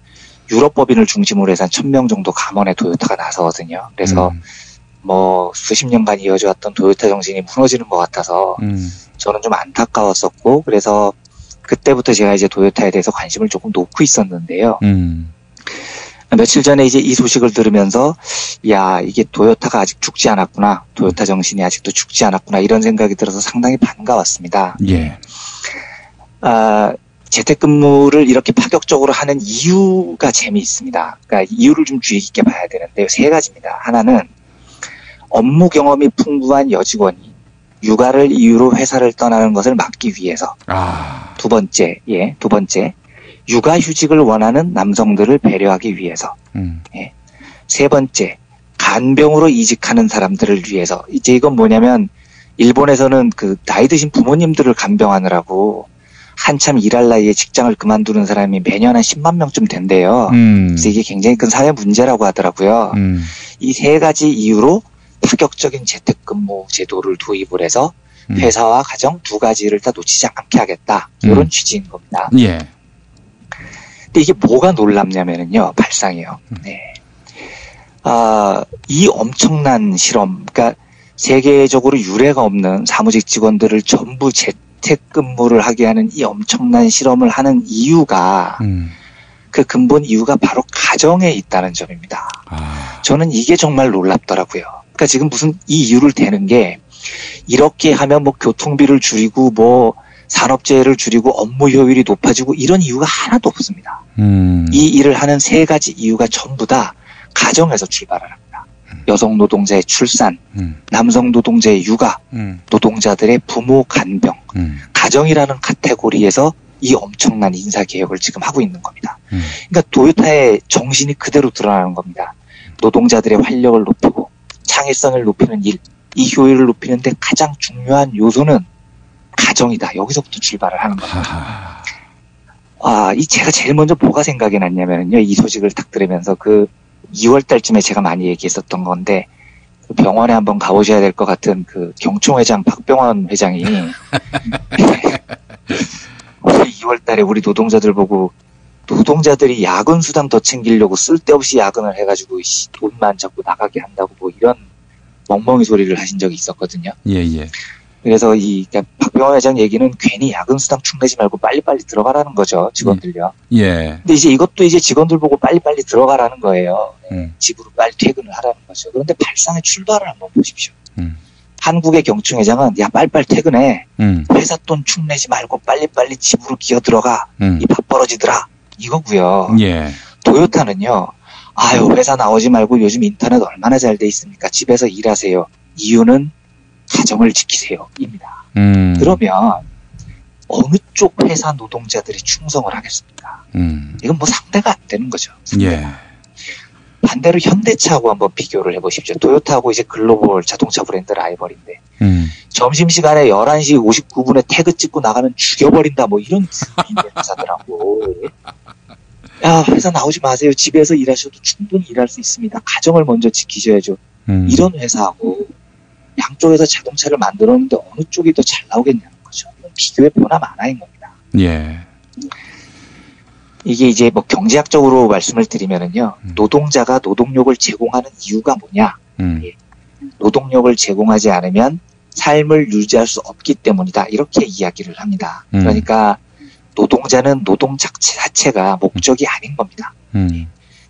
유럽 법인을 중심으로 해서 한 1000명 정도 감원에 도요타가 나서거든요. 그래서 뭐 수십 년간 이어져 왔던 도요타 정신이 무너지는 것 같아서 저는 좀 안타까웠었고, 그래서 그때부터 제가 이제 도요타에 대해서 관심을 조금 놓고 있었는데요. 며칠 전에 이제 이 소식을 들으면서 야, 이게 도요타가 아직 죽지 않았구나, 도요타 정신이 아직도 죽지 않았구나, 이런 생각이 들어서 상당히 반가웠습니다. 예. 재택근무를 이렇게 파격적으로 하는 이유가 재미있습니다. 그러니까 이유를 좀 주의 깊게 봐야 되는데요. 3가지입니다. 하나는 업무 경험이 풍부한 여직원이 육아를 이유로 회사를 떠나는 것을 막기 위해서. 두 번째, 육아휴직을 원하는 남성들을 배려하기 위해서. 예. 세 번째, 간병으로 이직하는 사람들을 위해서. 이제 이건 뭐냐면 일본에서는 나이 드신 부모님들을 간병하느라고 한참 일할 나이에 직장을 그만두는 사람이 매년 한 10만 명쯤 된대요. 그래서 이게 굉장히 큰 사회 문제라고 하더라고요. 이 3가지 이유로 파격적인 재택근무 제도를 도입을 해서 회사와 가정 2가지를 다 놓치지 않게 하겠다, 이런 취지인 겁니다. 예. 근데 이게 뭐가 놀랍냐면은요, 발상이요. 네. 이 엄청난 실험, 그러니까 세계적으로 유례가 없는 사무직 직원들을 전부 재택근무를 하게 하는 이 엄청난 실험을 하는 이유가 그 근본 이유가 바로 가정에 있다는 점입니다. 저는 이게 정말 놀랍더라고요. 그러니까 지금 무슨 이 이유를 대는 게 이렇게 하면 뭐 교통비를 줄이고 뭐 산업재해를 줄이고 업무 효율이 높아지고 이런 이유가 하나도 없습니다. 이 일을 하는 3가지 이유가 전부 다 가정에서 출발을 합니다. 여성 노동자의 출산, 남성 노동자의 육아, 노동자들의 부모 간병, 가정이라는 카테고리에서 이 엄청난 인사개혁을 지금 하고 있는 겁니다. 그러니까 도요타의 정신이 그대로 드러나는 겁니다. 노동자들의 활력을 높이고 창의성을 높이는 일, 이 효율을 높이는데 가장 중요한 요소는 가정이다. 여기서부터 출발을 하는 겁니다. 제가 제일 먼저 뭐가 생각이 났냐면요, 이 소식을 딱 들으면서 2월 달쯤에 제가 많이 얘기했었던 건데, 병원에 한번 가보셔야 될 것 같은 경총회장 박병원 회장이 2월 달에 우리 노동자들 보고 노동자들이 야근 수당 더 챙기려고 쓸데없이 야근을 해가지고 돈만 자꾸 나가게 한다고 뭐 이런 멍멍이 소리를 하신 적이 있었거든요. 예. 그래서 그러니까 박병원 회장 얘기는 괜히 야근 수당 축내지 말고 빨리빨리 들어가라는 거죠, 직원들요. 예. 근데 이것도 직원들 보고 빨리빨리 들어가라는 거예요. 집으로 빨리 퇴근을 하라는 거죠. 그런데 발상의 출발을 한번 보십시오. 한국의 경총회장은 야, 빨리빨리 퇴근해. 회사 돈 축내지 말고 빨리빨리 집으로 기어 들어가. 이 밥벌어지더라. 이거고요. 예. 도요타는요, 회사 나오지 말고 요즘 인터넷 얼마나 잘 돼 있습니까? 집에서 일하세요. 이유는 가정을 지키세요. 입니다. 그러면 어느 쪽 회사 노동자들이 충성을 하겠습니까? 이건 뭐 상대가 안 되는 거죠. 예. 반대로 현대차하고 한번 비교를 해보십시오. 도요타하고 이제 글로벌 자동차 브랜드 라이벌인데 점심시간에 11시 59분에 태그 찍고 나가면 죽여버린다, 뭐 이런 회사더라고. 야, 회사 나오지 마세요. 집에서 일하셔도 충분히 일할 수 있습니다. 가정을 먼저 지키셔야죠. 이런 회사하고 양쪽에서 자동차를 만들었는데 어느 쪽이 더 잘 나오겠냐는 거죠. 비교의 변화 만화인 겁니다. 예. 이게 이제 뭐 경제학적으로 말씀을 드리면은요, 노동자가 노동력을 제공하는 이유가 뭐냐? 예. 노동력을 제공하지 않으면 삶을 유지할 수 없기 때문이다. 이렇게 이야기를 합니다. 그러니까 노동자는 노동 자체가 목적이 아닌 겁니다.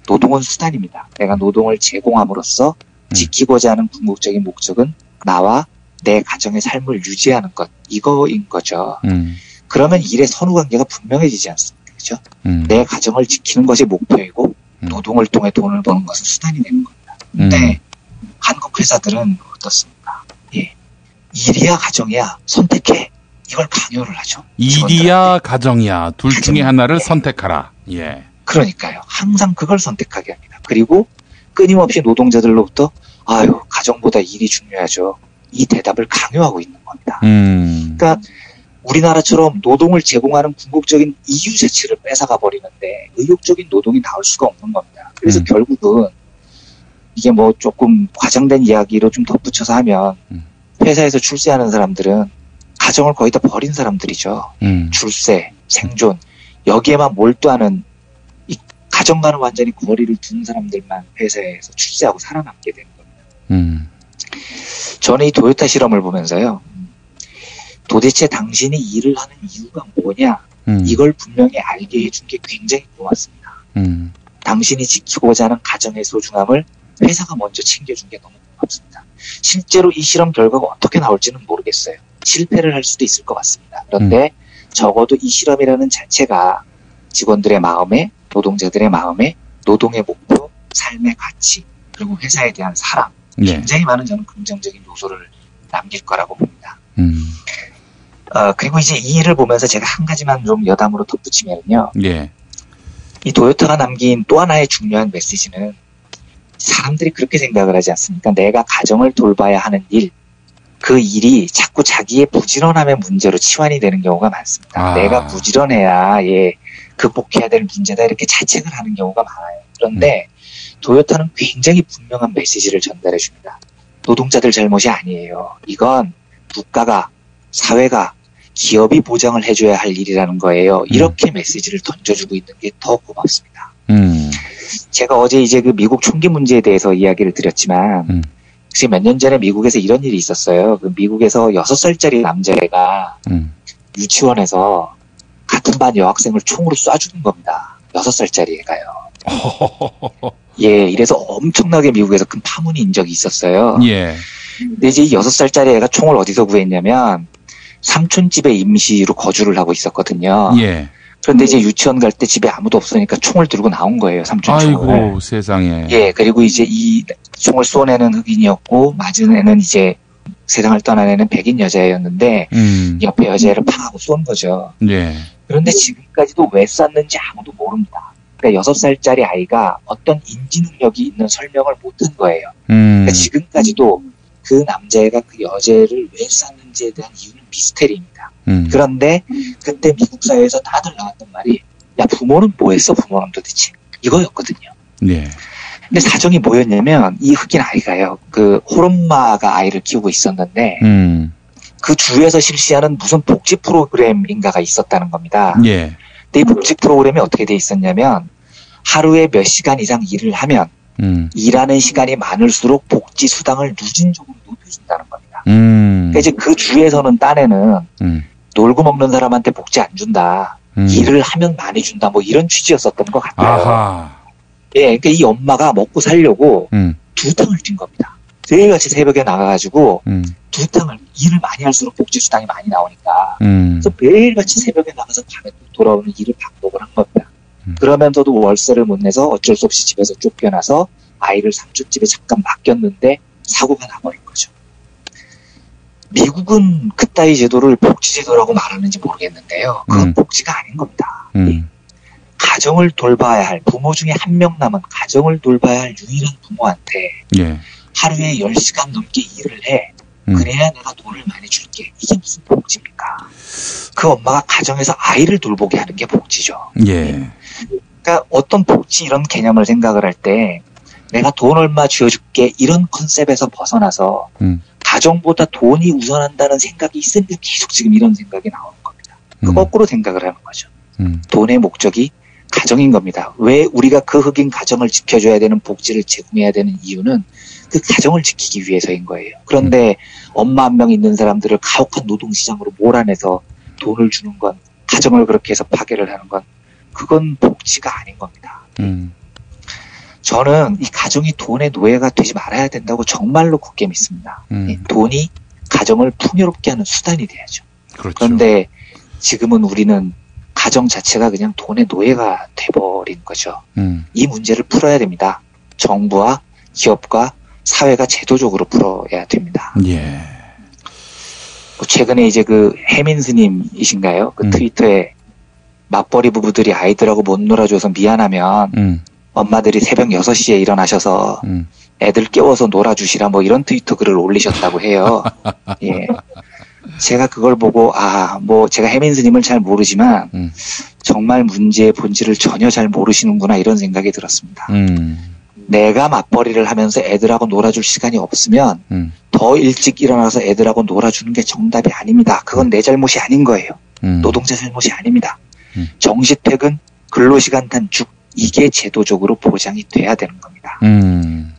노동은 수단입니다. 내가 노동을 제공함으로써 지키고자 하는 궁극적인 목적은 나와 내 가정의 삶을 유지하는 것, 이거인 거죠. 그러면 일의 선후관계가 분명해지지 않습니까? 그죠? 내 가정을 지키는 것이 목표이고 노동을 통해 돈을 버는 것은 수단이 되는 겁니다. 근데 한국 회사들은 어떻습니까? 예. 일이야 가정이야 선택해. 이걸 강요를 하죠. 일이야 가정이야 둘 중에 하나를 선택하라. 예. 그러니까요. 항상 그걸 선택하게 합니다. 그리고 끊임없이 노동자들로부터 아유 가정보다 일이 중요하죠. 이 대답을 강요하고 있는 겁니다. 그러니까 우리나라처럼 노동을 제공하는 궁극적인 이유 자체를 뺏어가 버리는데 의욕적인 노동이 나올 수가 없는 겁니다. 그래서 결국은 이게 뭐 조금 과장된 이야기로 좀 덧붙여서 하면 회사에서 출세하는 사람들은 가정을 거의 다 버린 사람들이죠. 출세, 생존 여기에만 몰두하는 이 가정과는 완전히 거리를 둔 사람들만 회사에서 출세하고 살아남게 되는 겁니다. 저는 이 도요타 실험을 보면서요. 도대체 당신이 일을 하는 이유가 뭐냐 이걸 분명히 알게 해준 게 굉장히 고맙습니다. 당신이 지키고자 하는 가정의 소중함을 회사가 먼저 챙겨준 게 너무 고맙습니다. 실제로 이 실험 결과가 어떻게 나올지는 모르겠어요. 실패를 할 수도 있을 것 같습니다. 그런데 적어도 이 실험이라는 자체가 직원들의 마음에 노동자들의 마음에 노동의 목표, 삶의 가치 그리고 회사에 대한 사랑 굉장히 많은 저는 긍정적인 요소를 남길 거라고 봅니다. 그리고 이제 이 일을 보면서 제가 한 가지만 좀 여담으로 덧붙이면요. 예. 이 도요타가 남긴 또 하나의 중요한 메시지는 사람들이 그렇게 생각을 하지 않습니까? 내가 가정을 돌봐야 하는 일, 그 일이 자꾸 자기의 부지런함의 문제로 치환이 되는 경우가 많습니다. 내가 부지런해야 극복해야 될 문제다 이렇게 자책을 하는 경우가 많아요. 그런데 도요타는 굉장히 분명한 메시지를 전달해 줍니다. 노동자들 잘못이 아니에요. 이건 국가가, 사회가, 기업이 보장을 해줘야 할 일이라는 거예요. 이렇게 메시지를 던져주고 있는 게 더 고맙습니다. 제가 어제 이제 그 미국 총기 문제에 대해서 이야기를 드렸지만, 혹시 몇 년 전에 미국에서 이런 일이 있었어요. 그 미국에서 6살짜리 남자애가 유치원에서 같은 반 여학생을 총으로 쏴 죽인 겁니다. 6살짜리 애가요. 예, 이래서 엄청나게 미국에서 큰 파문이 인 적이 있었어요. 예. 근데 이제 이 6살짜리 애가 총을 어디서 구했냐면, 삼촌 집에 임시로 거주를 하고 있었거든요. 예. 그런데 이제 유치원 갈 때 집에 아무도 없으니까 총을 들고 나온 거예요, 삼촌 총을. 아이고, 세상에. 예, 그리고 이제 이 총을 쏜 애는 흑인이었고, 맞은 애는 이제 세상을 떠난 애는 백인 여자애였는데, 옆에 여자애를 팍 쏜 거죠. 예. 그런데 지금까지도 왜 쐈는지 아무도 모릅니다. 그러니까 6살짜리 아이가 어떤 인지 능력이 있는 설명을 못한 거예요. 그러니까 지금까지도 그 남자애가 그 여자애를 왜 쐈는지에 대한 이유는 미스테리입니다. 그런데 그때 미국 사회에서 다들 나왔던 말이 야 부모는 뭐 했어 부모는 도대체 이거였거든요. 네. 근데 사정이 뭐였냐면 이 흑인 아이가요. 그 홀엄마가 아이를 키우고 있었는데 그 주에서 실시하는 무슨 복지 프로그램인가가 있었다는 겁니다. 예. 근데 이 복지 프로그램이 어떻게 돼 있었냐면 하루에 몇 시간 이상 일을 하면 일하는 시간이 많을수록 복지 수당을 누진적으로 높여준다는 겁니다. 그러니까 이제 그 주에서는 딴에는 놀고 먹는 사람한테 복지 안 준다. 일을 하면 많이 준다. 뭐 이런 취지였었던 것 같아요. 아하. 예, 그러니까 이 엄마가 먹고 살려고 두 탕을 뛴 겁니다. 매일같이 새벽에 나가가지고 두 탕을 일을 많이 할수록 복지 수당이 많이 나오니까 그래서 매일같이 새벽에 나가서 밤에 또 돌아오는 일을 반복을 한 겁니다. 그러면서도 월세를 못 내서 어쩔 수 없이 집에서 쫓겨나서 아이를 삼촌 집에 잠깐 맡겼는데 사고가 나버린 거죠. 미국은 그따위 제도를 복지제도라고 말하는지 모르겠는데요. 그건 복지가 아닌 겁니다. 가정을 돌봐야 할 부모 중에 한 명 남은 가정을 돌봐야 할 유일한 부모한테 하루에 10시간 넘게 일을 해. 그래야 내가 돈을 많이 줄게. 이게 무슨 복지입니까? 그 엄마가 가정에서 아이를 돌보게 하는 게 복지죠. 예. 그러니까 어떤 복지 이런 개념을 생각을 할 때 내가 돈 얼마 쥐어줄게 이런 컨셉에서 벗어나서 가정보다 돈이 우선한다는 생각이 있으니까 계속 지금 이런 생각이 나오는 겁니다. 거꾸로 생각을 하는 거죠. 돈의 목적이 가정인 겁니다. 왜 우리가 그 흑인 가정을 지켜줘야 되는 복지를 제공해야 되는 이유는 그 가정을 지키기 위해서인 거예요. 그런데 엄마 한 명 있는 사람들을 가혹한 노동시장으로 몰아내서 돈을 주는 건, 가정을 그렇게 해서 파괴를 하는 건, 그건 복지가 아닌 겁니다. 저는 이 가정이 돈의 노예가 되지 말아야 된다고 정말로 굳게 믿습니다. 돈이 가정을 풍요롭게 하는 수단이 돼야죠. 그렇죠. 그런데 지금은 우리는 가정 자체가 그냥 돈의 노예가 돼버린 거죠. 이 문제를 풀어야 됩니다. 정부와 기업과 사회가 제도적으로 풀어야 됩니다. 예. 최근에 이제 그 혜민 스님이신가요? 그 트위터에 맞벌이 부부들이 아이들하고 못 놀아줘서 미안하면 엄마들이 새벽 6시에 일어나셔서 애들 깨워서 놀아주시라 뭐 이런 트위터 글을 올리셨다고 해요. 예. 제가 그걸 보고 뭐 제가 혜민 스님을 잘 모르지만 정말 문제의 본질을 전혀 잘 모르시는구나 이런 생각이 들었습니다. 내가 맞벌이를 하면서 애들하고 놀아줄 시간이 없으면 더 일찍 일어나서 애들하고 놀아주는 게 정답이 아닙니다. 그건 내 잘못이 아닌 거예요. 노동자 잘못이 아닙니다. 정시퇴근, 근로시간 단축, 이게 제도적으로 보장이 돼야 되는 겁니다.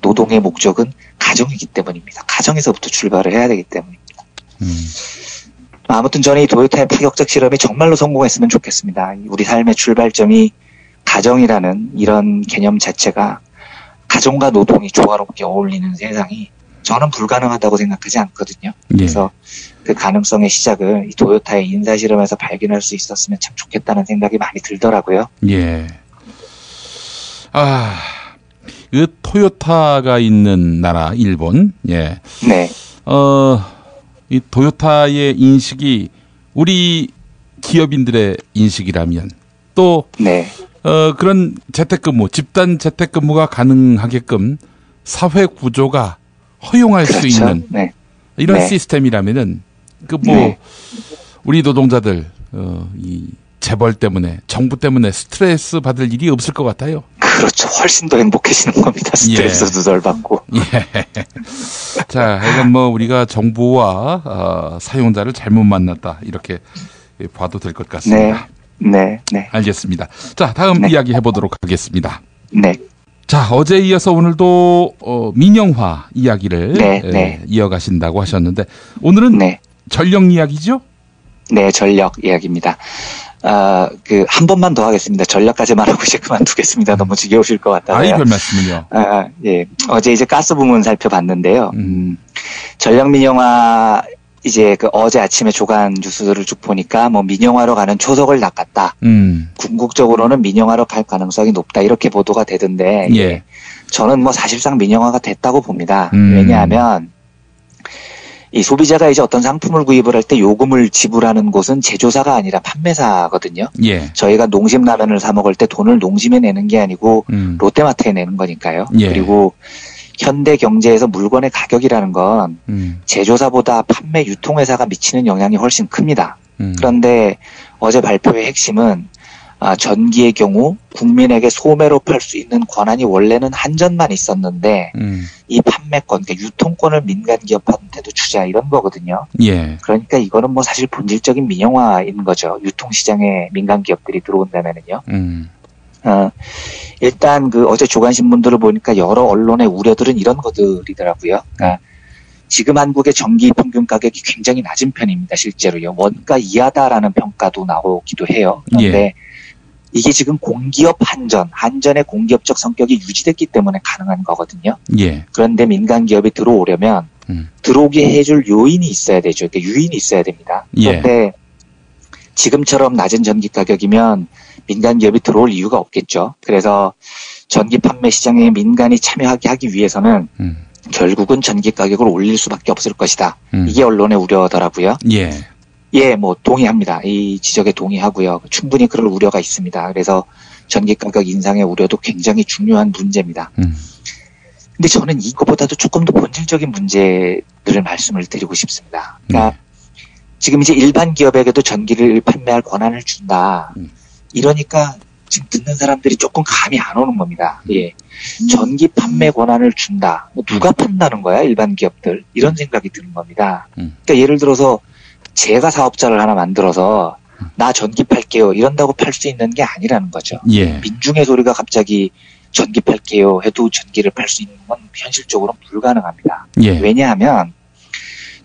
노동의 목적은 가정이기 때문입니다. 가정에서부터 출발을 해야 되기 때문입니다. 아무튼 저는 이 도요타의 파격적 실험이 정말로 성공했으면 좋겠습니다. 우리 삶의 출발점이 가정이라는 이런 개념 자체가 가정과 노동이 조화롭게 어울리는 세상이 저는 불가능하다고 생각하지 않거든요. 그래서 그 가능성의 시작을 이 도요타의 인사실험에서 발견할 수 있었으면 참 좋겠다는 생각이 많이 들더라고요. 예. 그 토요타가 있는 나라 일본. 예. 네. 이 토요타의 인식이 우리 기업인들의 인식이라면 또 그런 재택근무, 집단 재택근무가 가능하게끔 사회 구조가 허용할 수 있는 이런 시스템이라면은 우리 노동자들 이 재벌 때문에 정부 때문에 스트레스 받을 일이 없을 것 같아요. 그렇죠. 훨씬 더 행복해지는 겁니다. 스트레스도 덜 받고. 자, 이건 우리가 정부와 사용자를 잘못 만났다 이렇게 봐도 될 것 같습니다. 네. 알겠습니다. 자, 다음 이야기 해보도록 하겠습니다. 네. 자, 어제 이어서 오늘도 민영화 이야기를 이어가신다고 하셨는데 오늘은 전력 이야기죠? 네, 전력 이야기입니다. 한 번만 더 하겠습니다. 전략까지만 하고 이제 그만두겠습니다. 너무 지겨우실 것 같아요. 별 말씀을요. 예. 어제 이제 가스 부문 살펴봤는데요. 전력 민영화 이제 어제 아침에 조간 뉴스를 쭉 보니까 민영화로 가는 초석을 낚았다. 궁극적으로는 민영화로 갈 가능성이 높다. 이렇게 보도가 되던데. 저는 사실상 민영화가 됐다고 봅니다. 왜냐하면 이 소비자가 이제 어떤 상품을 구입을 할 때 요금을 지불하는 곳은 제조사가 아니라 판매사거든요. 저희가 농심라면을 사 먹을 때 돈을 농심에 내는 게 아니고 롯데마트에 내는 거니까요. 그리고 현대 경제에서 물건의 가격이라는 건 제조사보다 판매 유통회사가 미치는 영향이 훨씬 큽니다. 그런데 어제 발표의 핵심은 전기의 경우 국민에게 소매로 팔 수 있는 권한이 원래는 한전만 있었는데 이 판매권, 그러니까 유통권을 민간 기업한테도 주자 이런 거거든요. 그러니까 이거는 사실 본질적인 민영화인 거죠. 유통시장에 민간 기업들이 들어온다면은요. 일단 어제 조간신문들을 보니까 여러 언론의 우려들은 이런 것들이더라고요. 그러니까 지금 한국의 전기 평균 가격이 굉장히 낮은 편입니다. 실제로요. 원가 이하다라는 평가도 나오기도 해요. 그런데 이게 지금 공기업 한전의 공기업적 성격이 유지됐기 때문에 가능한 거거든요. 그런데 민간 기업이 들어오려면 들어오게 해줄 요인이 있어야 되죠. 그러니까 유인이 있어야 됩니다. 그런데 지금처럼 낮은 전기 가격이면 민간 기업이 들어올 이유가 없겠죠. 그래서 전기 판매 시장에 민간이 참여하게 하기 위해서는 결국은 전기 가격을 올릴 수밖에 없을 것이다. 이게 언론의 우려더라고요. 동의합니다. 이 지적에 동의하고요. 충분히 그럴 우려가 있습니다. 그래서 전기 가격 인상의 우려도 굉장히 중요한 문제입니다. 근데 저는 이거보다도 조금 더 본질적인 문제들을 말씀을 드리고 싶습니다. 그러니까 지금 이제 일반 기업에게도 전기를 판매할 권한을 준다. 이러니까 지금 듣는 사람들이 조금 감이 안 오는 겁니다. 전기 판매 권한을 준다. 누가 판다는 거야, 일반 기업들? 이런 생각이 드는 겁니다. 그러니까 예를 들어서 제가 사업자를 하나 만들어서 나 전기 팔게요 이런다고 팔 수 있는 게 아니라는 거죠. 예. 민중의 소리가 갑자기 전기 팔게요 해도 전기를 팔 수 있는 건 현실적으로 불가능합니다. 예. 왜냐하면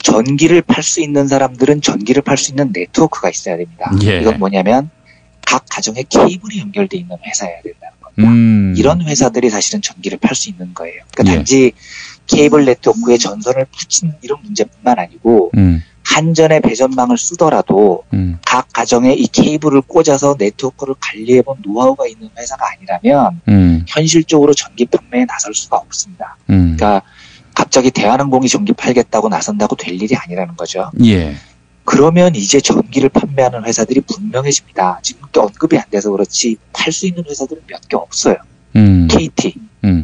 전기를 팔 수 있는 사람들은 전기를 팔 수 있는 네트워크가 있어야 됩니다. 예. 이건 뭐냐면 각 가정에 케이블이 연결되어 있는 회사여야 된다는 겁니다. 이런 회사들이 사실은 전기를 팔 수 있는 거예요. 그러니까 예. 단지 케이블 네트워크에 전선을 붙이는 이런 문제뿐만 아니고 한전의 배전망을 쓰더라도 각 가정에 이 케이블을 꽂아서 네트워크를 관리해본 노하우가 있는 회사가 아니라면 현실적으로 전기 판매에 나설 수가 없습니다. 그러니까 갑자기 대한항공이 전기 팔겠다고 나선다고 될 일이 아니라는 거죠. 예. 그러면 이제 전기를 판매하는 회사들이 분명해집니다. 지금 언급이 안 돼서 그렇지 팔 수 있는 회사들은 몇 개 없어요. KT,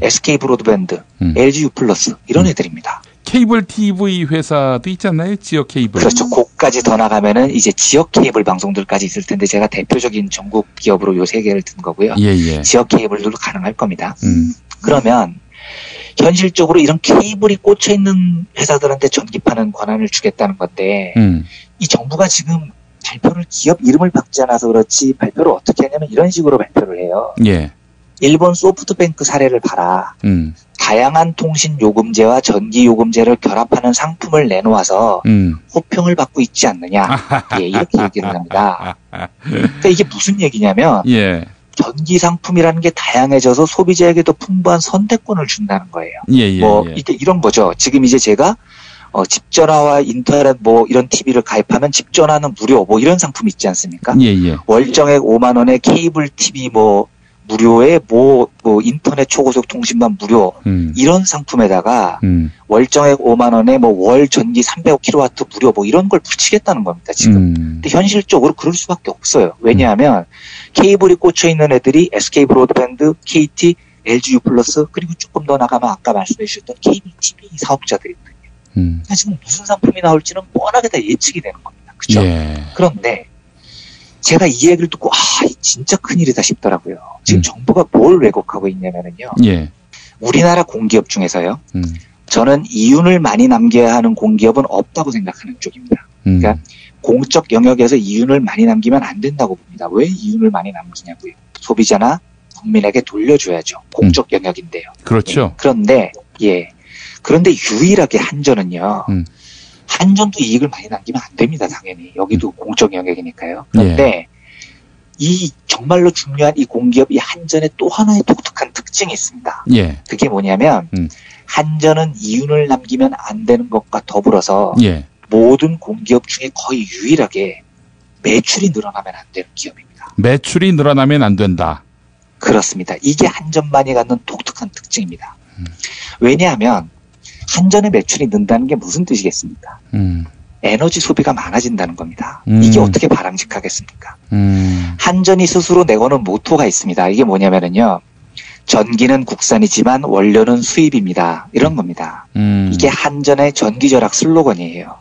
SK 브로드밴드, LG U 플러스 이런 애들입니다. 케이블 TV 회사도 있잖아요. 지역 케이블. 그렇죠. 그까지 더 나가면은 이제 지역 케이블 방송들까지 있을 텐데 제가 대표적인 전국 기업으로 요 세 개를 든 거고요. 예. 지역 케이블들도 가능할 겁니다. 그러면 현실적으로 이런 케이블이 꽂혀 있는 회사들한테 전기 파는 권한을 주겠다는 건데 이 정부가 지금 발표를 기업 이름을 박지 않아서 그렇지 발표를 어떻게 하냐면 이런 식으로 발표를 해요. 예. 일본 소프트뱅크 사례를 봐라. 다양한 통신 요금제와 전기 요금제를 결합하는 상품을 내놓아서 호평을 받고 있지 않느냐. 예, 이렇게 얘기를 합니다. 그러니까 이게 무슨 얘기냐면 예. 전기 상품이라는 게 다양해져서 소비자에게 더 풍부한 선택권을 준다는 거예요. 이게 이런 거죠. 지금 이제 제가 집전화와 인터넷 뭐 이런 TV를 가입하면 집전화는 무료 뭐 이런 상품 있지 않습니까? 예. 월정액 5만 원에 케이블 TV 뭐 무료에 뭐 인터넷 초고속 통신만 무료 이런 상품에다가 월정액 5만 원에 뭐 월 전기 300kW 무료 뭐 이런 걸 붙이겠다는 겁니다 지금. 근데 현실적으로 그럴 수밖에 없어요. 왜냐하면 케이블이 꽂혀 있는 애들이 SK 브로드밴드, KT, LG U 플러스 그리고 조금 더 나가면 아까 말씀해 주셨던 케이블 TV 사업자들이거든요. 그러니까 지금 무슨 상품이 나올지는 뻔하게 다 예측이 되는 겁니다. 그렇죠? 예. 그런데 제가 이 얘기를 듣고 진짜 큰일이다 싶더라고요. 지금 정부가 뭘 왜곡하고 있냐면요. 예. 우리나라 공기업 중에서요. 저는 이윤을 많이 남겨야 하는 공기업은 없다고 생각하는 쪽입니다. 그러니까 공적 영역에서 이윤을 많이 남기면 안 된다고 봅니다. 왜 이윤을 많이 남기냐고요. 소비자나 국민에게 돌려줘야죠. 공적 영역인데요. 그렇죠. 그런데 유일하게 한전은요. 한전도 이익을 많이 남기면 안 됩니다. 당연히. 여기도 공적 영역이니까요. 그런데 이 정말로 중요한 이 공기업 이 한전의 또 하나의 독특한 특징이 있습니다. 예. 그게 뭐냐면 한전은 이윤을 남기면 안 되는 것과 더불어서 모든 공기업 중에 거의 유일하게 매출이 늘어나면 안 되는 기업입니다. 매출이 늘어나면 안 된다. 그렇습니다. 이게 한전만이 갖는 독특한 특징입니다. 왜냐하면 한전의 매출이 는다는 게 무슨 뜻이겠습니까? 에너지 소비가 많아진다는 겁니다. 이게 어떻게 바람직하겠습니까? 한전이 스스로 내거는 모토가 있습니다. 이게 뭐냐면요. 전기는 국산이지만 원료는 수입입니다. 이런 겁니다. 이게 한전의 전기절약 슬로건이에요.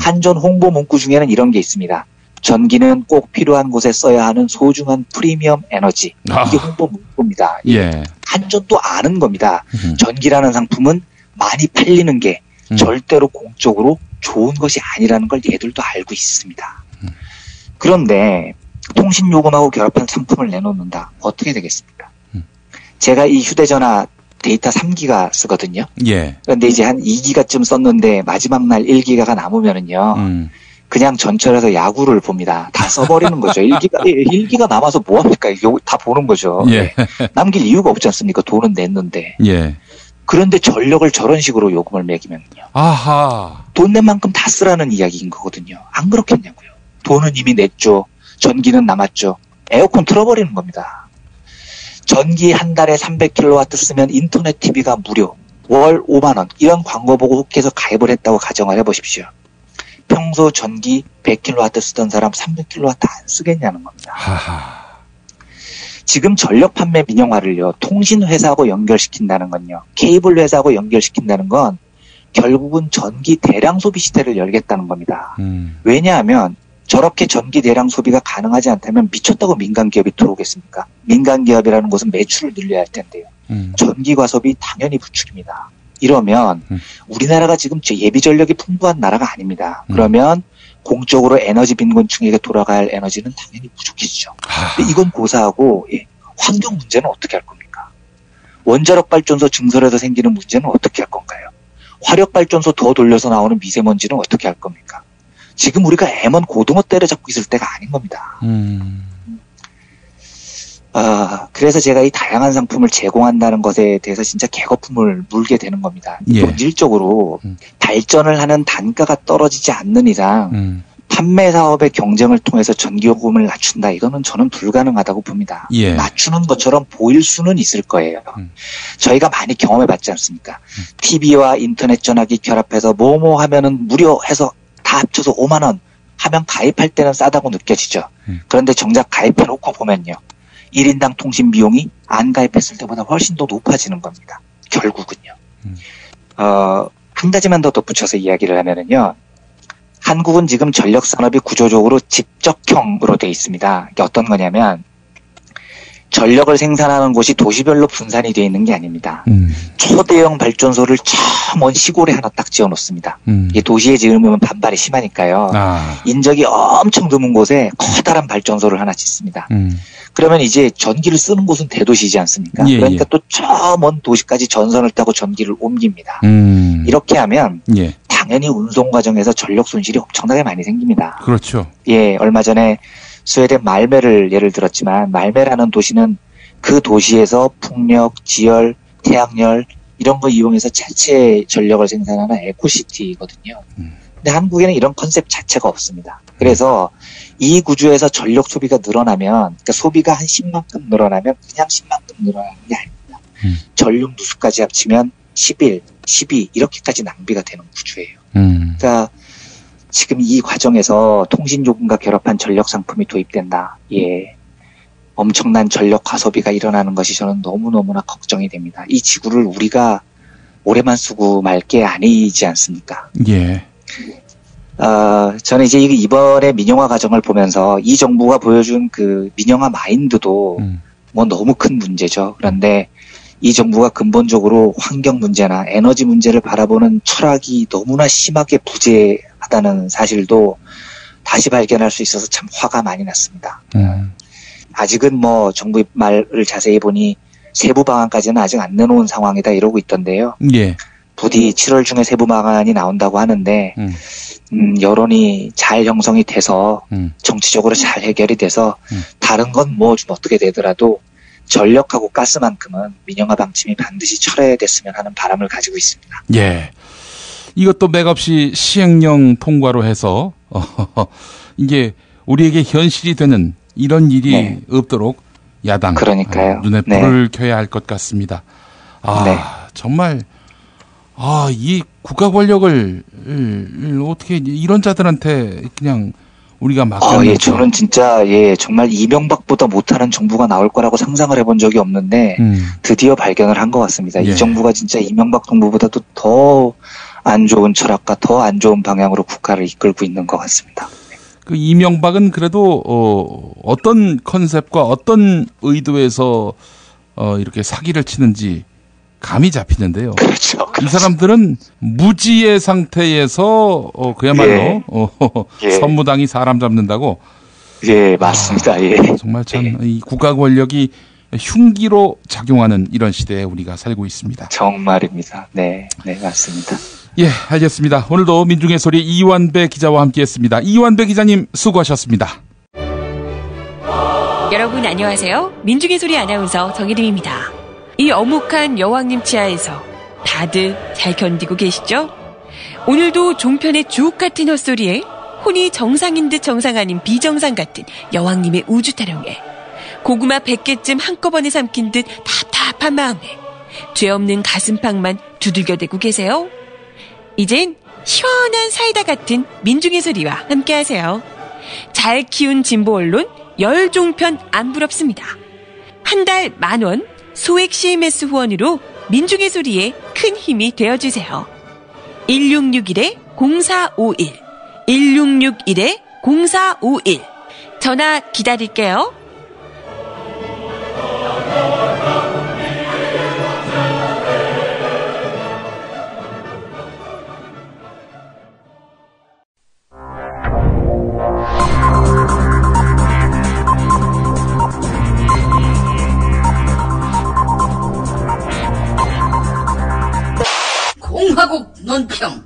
한전 홍보 문구 중에는 이런 게 있습니다. 전기는 꼭 필요한 곳에 써야 하는 소중한 프리미엄 에너지. 이게 홍보 문구입니다. 예. 한전도 아는 겁니다. 전기라는 상품은 많이 팔리는 게 절대로 공적으로 좋은 것이 아니라는 걸 얘들도 알고 있습니다. 그런데 통신요금하고 결합한 상품을 내놓는다. 어떻게 되겠습니까? 제가 이 휴대전화 데이터 3기가 쓰거든요. 예. 그런데 이제 한 2기가쯤 썼는데 마지막 날 1기가가 남으면은요. 그냥 전철에서 야구를 봅니다. 다 써버리는 거죠. 1기가 남아서 뭐합니까? 다 보는 거죠. 예. 남길 이유가 없지 않습니까? 돈은 냈는데. 예. 그런데 전력을 저런 식으로 요금을 매기면요. 아하. 돈 낸 만큼 다 쓰라는 이야기인 거거든요. 안 그렇겠냐고요. 돈은 이미 냈죠. 전기는 남았죠. 에어컨 틀어버리는 겁니다. 전기 한 달에 300kW 쓰면 인터넷 TV가 무료. 월 5만 원. 이런 광고 보고 혹해서 가입을 했다고 가정을 해보십시오. 평소 전기 100kW 쓰던 사람 300kW 안 쓰겠냐는 겁니다. 하하. 지금 전력 판매 민영화를요. 통신회사하고 연결시킨다는 건요. 케이블 회사하고 연결시킨다는 건 결국은 전기 대량 소비 시대를 열겠다는 겁니다. 왜냐하면 저렇게 전기 대량 소비가 가능하지 않다면 미쳤다고 민간기업이 들어오겠습니까? 민간기업이라는 것은 매출을 늘려야 할 텐데요. 전기 과소비 당연히 부추깁니다. 이러면 우리나라가 지금 예비 전력이 풍부한 나라가 아닙니다. 그러면 공적으로 에너지 빈곤층에게 돌아갈 에너지는 당연히 부족해지죠. 근데 이건 고사하고 환경 문제는 어떻게 할 겁니까? 원자력 발전소 증설에서 생기는 문제는 어떻게 할 건가요? 화력 발전소 더 돌려서 나오는 미세먼지는 어떻게 할 겁니까? 지금 우리가 M1 고등어 때려잡고 있을 때가 아닌 겁니다. 그래서 제가 이 다양한 상품을 제공한다는 것에 대해서 진짜 개거품을 물게 되는 겁니다. 본질적으로 발전을 하는 단가가 떨어지지 않는 이상 판매 사업의 경쟁을 통해서 전기요금을 낮춘다. 이거는 저는 불가능하다고 봅니다. 낮추는 것처럼 보일 수는 있을 거예요. 저희가 많이 경험해봤지 않습니까? TV와 인터넷 전화기 결합해서 뭐뭐 하면은 무료해서 다 합쳐서 5만 원 하면 가입할 때는 싸다고 느껴지죠. 그런데 정작 가입해놓고 보면요. 1인당 통신 비용이 안 가입했을 때보다 훨씬 더 높아지는 겁니다. 결국은요. 한 가지만 더 덧붙여서 이야기를 하면은요. 한국은 지금 전력 산업이 구조적으로 집적형으로 돼 있습니다. 이게 어떤 거냐면 전력을 생산하는 곳이 도시별로 분산이 되어 있는 게 아닙니다. 초대형 발전소를 저 먼 시골에 하나 딱 지어놓습니다. 이게 도시에 지으면 반발이 심하니까요. 인적이 엄청 드문 곳에 커다란 발전소를 하나 짓습니다. 그러면 이제 전기를 쓰는 곳은 대도시지 않습니까? 그러니까 또 저 먼 도시까지 전선을 타고 전기를 옮깁니다. 이렇게 하면 당연히 운송 과정에서 전력 손실이 엄청나게 많이 생깁니다. 그렇죠. 얼마 전에 스웨덴 말메를 예를 들었지만 말메라는 도시는 그 도시에서 풍력, 지열, 태양열 이런 거 이용해서 자체 전력을 생산하는 에코시티거든요. 근데 한국에는 이런 컨셉 자체가 없습니다. 그래서 이 구조에서 전력 소비가 늘어나면, 그러니까 소비가 한 10만큼 늘어나면 그냥 10만큼 늘어나는 게 아닙니다. 전력 누수까지 합치면 11, 12 이렇게까지 낭비가 되는 구조예요. 그러니까 지금 이 과정에서 통신요금과 결합한 전력 상품이 도입된다. 엄청난 전력 과소비가 일어나는 것이 저는 너무너무나 걱정이 됩니다. 이 지구를 우리가 오래만 쓰고 말 게 아니지 않습니까? 저는 이제 이번에 민영화 과정을 보면서 이 정부가 보여준 그 민영화 마인드도 뭐 너무 큰 문제죠. 그런데 이 정부가 근본적으로 환경 문제나 에너지 문제를 바라보는 철학이 너무나 심하게 부재하다는 사실도 다시 발견할 수 있어서 참 화가 많이 났습니다. 아직은 뭐 정부 말을 자세히 보니 세부 방안까지는 아직 안 내놓은 상황이다 이러고 있던데요. 부디 7월 중에 세부 방안이 나온다고 하는데 여론이 잘 형성이 돼서 정치적으로 잘 해결이 돼서 다른 건 뭐 좀 어떻게 되더라도 전력하고 가스만큼은 민영화 방침이 반드시 철회됐으면 하는 바람을 가지고 있습니다. 이것도 맥없이 시행령 통과로 해서 이게 우리에게 현실이 되는 이런 일이 없도록 야당 그러니까요. 눈에 불을 켜야 할 것 같습니다. 정말 이 국가 권력을 어떻게 이런 자들한테 그냥 우리가 맡겨놓고 저는 진짜 정말 이명박보다 못하는 정부가 나올 거라고 상상을 해본 적이 없는데 드디어 발견을 한 것 같습니다. 이 정부가 진짜 이명박 정부보다도 더 안 좋은 철학과 더 안 좋은 방향으로 국가를 이끌고 있는 것 같습니다. 그 이명박은 그래도 어떤 컨셉과 어떤 의도에서 이렇게 사기를 치는지 감이 잡히는데요. 그렇죠. 이 사람들은 무지의 상태에서 그야말로 선무당이 사람 잡는다고. 맞습니다. 정말 참 이 국가 권력이 흉기로 작용하는 이런 시대에 우리가 살고 있습니다. 정말입니다. 네, 맞습니다. 알겠습니다. 오늘도 민중의 소리 이완배 기자와 함께했습니다. 이완배 기자님 수고하셨습니다. 여러분 안녕하세요. 민중의 소리 아나운서 정혜림입니다. 이 어묵한 여왕님 치아에서 다들 잘 견디고 계시죠? 오늘도 종편의 주옥 같은 헛소리에 혼이 정상인 듯 정상 아닌 비정상 같은 여왕님의 우주 타령에 고구마 100개쯤 한꺼번에 삼킨 듯 답답한 마음에 죄 없는 가슴팍만 두들겨대고 계세요. 이젠 시원한 사이다 같은 민중의 소리와 함께하세요. 잘 키운 진보 언론 열종편 안 부럽습니다. 한 달 10,000원 소액 CMS 후원으로 민중의 소리에 큰 힘이 되어주세요. 1661-0451 1661-0451 전화 기다릴게요. 3,000평.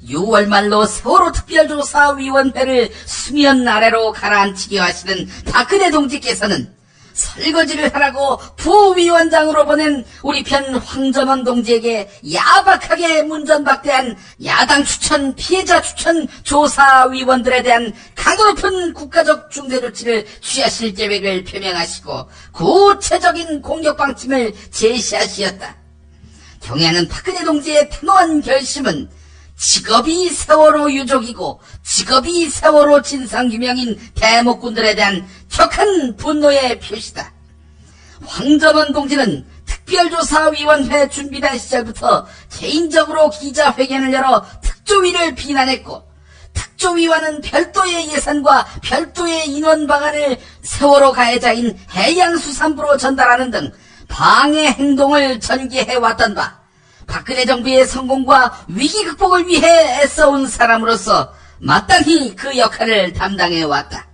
6월 말로 세월호 특별조사위원회를 수면 아래로 가라앉히게 하시는 박근혜 동지께서는 설거지를 하라고 부위원장으로 보낸 우리 편 황전원 동지에게 야박하게 문전박대한 야당 추천, 피해자 추천 조사위원들에 대한 강도 높은 국가적 중대 조치를 취하실 계획을 표명하시고 구체적인 공격 방침을 제시하시었다. 경애하는 박근혜 동지의 단호한 결심은 직업이 세월호 유족이고 직업이 세월호 진상규명인 대목군들에 대한 격한 분노의 표시다. 황전원 동지는 특별조사위원회 준비단 시절부터 개인적으로 기자회견을 열어 특조위를 비난했고 특조위와는 별도의 예산과 별도의 인원 방안을 세월호 가해자인 해양수산부로 전달하는 등 방해 행동을 전개해왔던 바 박근혜 정부의 성공과 위기 극복을 위해 애써온 사람으로서 마땅히 그 역할을 담당해왔다.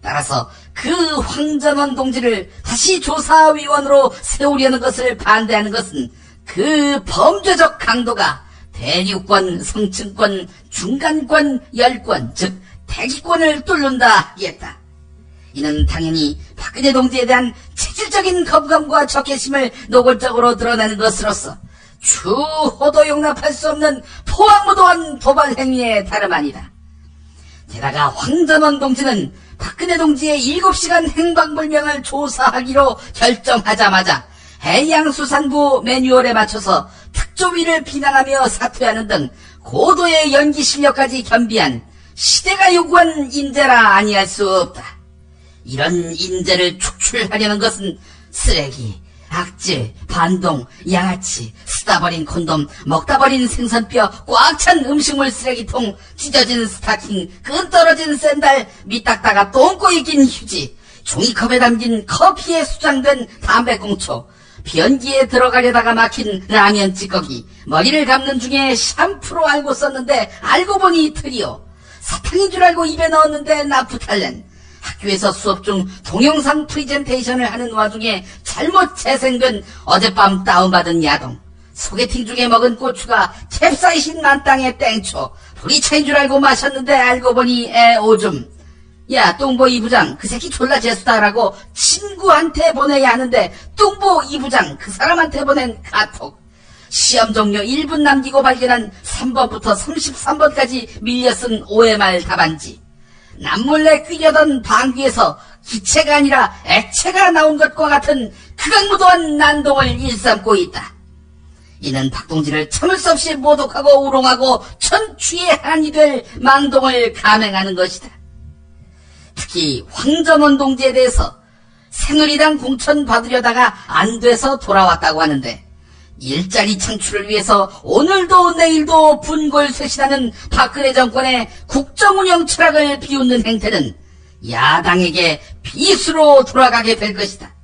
따라서 그 황전원 동지를 다시 조사위원으로 세우려는 것을 반대하는 것은 그 범죄적 강도가 대륙권, 성층권, 중간권, 열권, 즉 대기권을 뚫는다 하겠다. 이는 당연히 박근혜 동지에 대한 체질적인 거부감과 적개심을 노골적으로 드러내는 것으로서 추호도 용납할 수 없는 포악무도한 도발 행위에 다름 아니다. 게다가 황전원 동지는 박근혜 동지의 7시간 행방불명을 조사하기로 결정하자마자 해양수산부 매뉴얼에 맞춰서 특조위를 비난하며 사퇴하는 등 고도의 연기 실력까지 겸비한 시대가 요구한 인재라 아니할 수 없다. 이런 인재를 축출하려는 것은 쓰레기, 악질, 반동, 양아치, 쓰다 버린 콘돔, 먹다 버린 생선뼈, 꽉 찬 음식물 쓰레기통, 찢어진 스타킹, 끈 떨어진 샌들, 밑닦다가 똥꼬에 낀 휴지, 종이컵에 담긴 커피에 수장된 담배꽁초, 변기에 들어가려다가 막힌 라면 찌꺼기, 머리를 감는 중에 샴푸로 알고 썼는데 알고 보니 트리오, 사탕인 줄 알고 입에 넣었는데 나프탈렌, 학교에서 수업 중 동영상 프리젠테이션을 하는 와중에 잘못 재생된 어젯밤 다운받은 야동, 소개팅 중에 먹은 고추가 캡사이신 만땅의 땡초, 보리차인 줄 알고 마셨는데 알고 보니 오줌. 야, 뚱보 이부장, 그 새끼 졸라 재수다라고 친구한테 보내야 하는데 뚱보 이부장, 그 사람한테 보낸 카톡. 시험 종료 1분 남기고 발견한 3번부터 33번까지 밀려 쓴 OMR 답안지. 남몰래 끼려던 방귀에서 기체가 아니라 액체가 나온 것과 같은 극악무도한 난동을 일삼고 있다. 이는 박동지를 참을 수 없이 모독하고 우롱하고 천추의 한이 될 망동을 감행하는 것이다. 특히 황전원 동지에 대해서 새누리당 공천 받으려다가 안 돼서 돌아왔다고 하는데 일자리 창출을 위해서 오늘도 내일도 분골쇄신하는 박근혜 정권의 국정운영 철학을 비웃는 행태는 야당에게 비수로 돌아가게 될 것이다.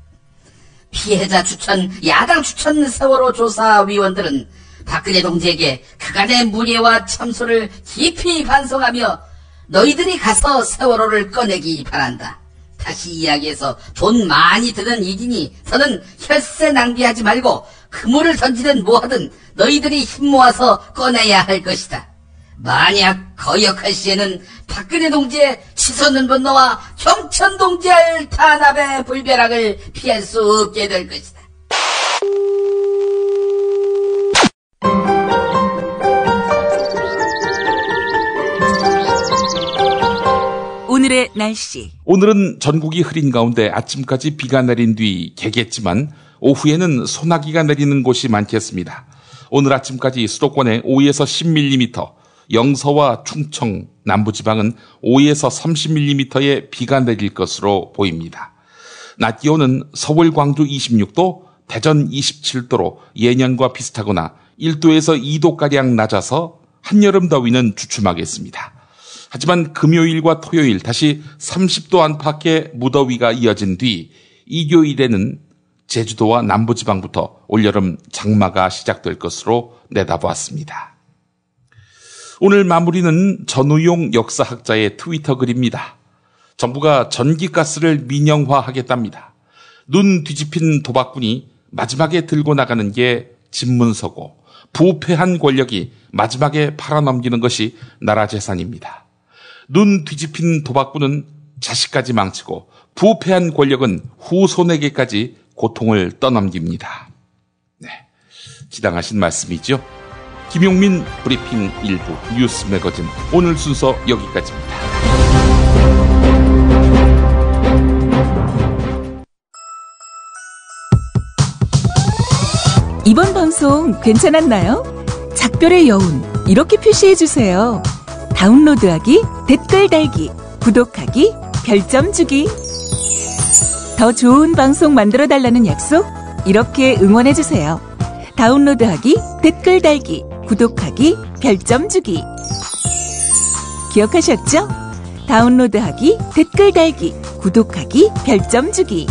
피해자 추천, 야당 추천 세월호 조사위원들은 박근혜 동지에게 그간의 무례와 참소를 깊이 반성하며 너희들이 가서 세월호를 꺼내기 바란다. 다시 이야기해서 돈 많이 드는 일이니 더는 혈세 낭비하지 말고 그물을 던지든 뭐하든 너희들이 힘 모아서 꺼내야 할 것이다. 만약 거역할 시에는 박근혜 동지의 치솟는 분노와 경천 동지의 탄압의 불벼락을 피할 수 없게 될 것이다. 오늘의 날씨. 오늘은 전국이 흐린 가운데 아침까지 비가 내린 뒤 개겠지만 오후에는 소나기가 내리는 곳이 많겠습니다. 오늘 아침까지 수도권에 5에서 10mm, 영서와 충청, 남부지방은 5에서 30mm의 비가 내릴 것으로 보입니다. 낮 기온은 서울, 광주 26도, 대전 27도로 예년과 비슷하거나 1도에서 2도가량 낮아서 한여름 더위는 주춤하겠습니다. 하지만 금요일과 토요일 다시 30도 안팎의 무더위가 이어진 뒤 일요일에는 제주도와 남부지방부터 올여름 장마가 시작될 것으로 내다보았습니다. 오늘 마무리는 전우용 역사학자의 트위터 글입니다. 정부가 전기가스를 민영화하겠답니다. 눈 뒤집힌 도박꾼이 마지막에 들고 나가는 게 집문서고 부패한 권력이 마지막에 팔아넘기는 것이 나라 재산입니다. 눈 뒤집힌 도박꾼은 자식까지 망치고 부패한 권력은 후손에게까지 고통을 떠넘깁니다. 네, 지당하신 말씀이죠. 김용민 브리핑 일부 뉴스 매거진 오늘 순서 여기까지입니다. 이번 방송 괜찮았나요? 작별의 여운 이렇게 표시해주세요. 다운로드하기, 댓글 달기, 구독하기, 별점 주기. 더 좋은 방송 만들어달라는 약속 이렇게 응원해주세요. 다운로드하기, 댓글 달기, 구독하기, 별점 주기. 기억하셨죠? 다운로드하기, 댓글 달기, 구독하기, 별점 주기.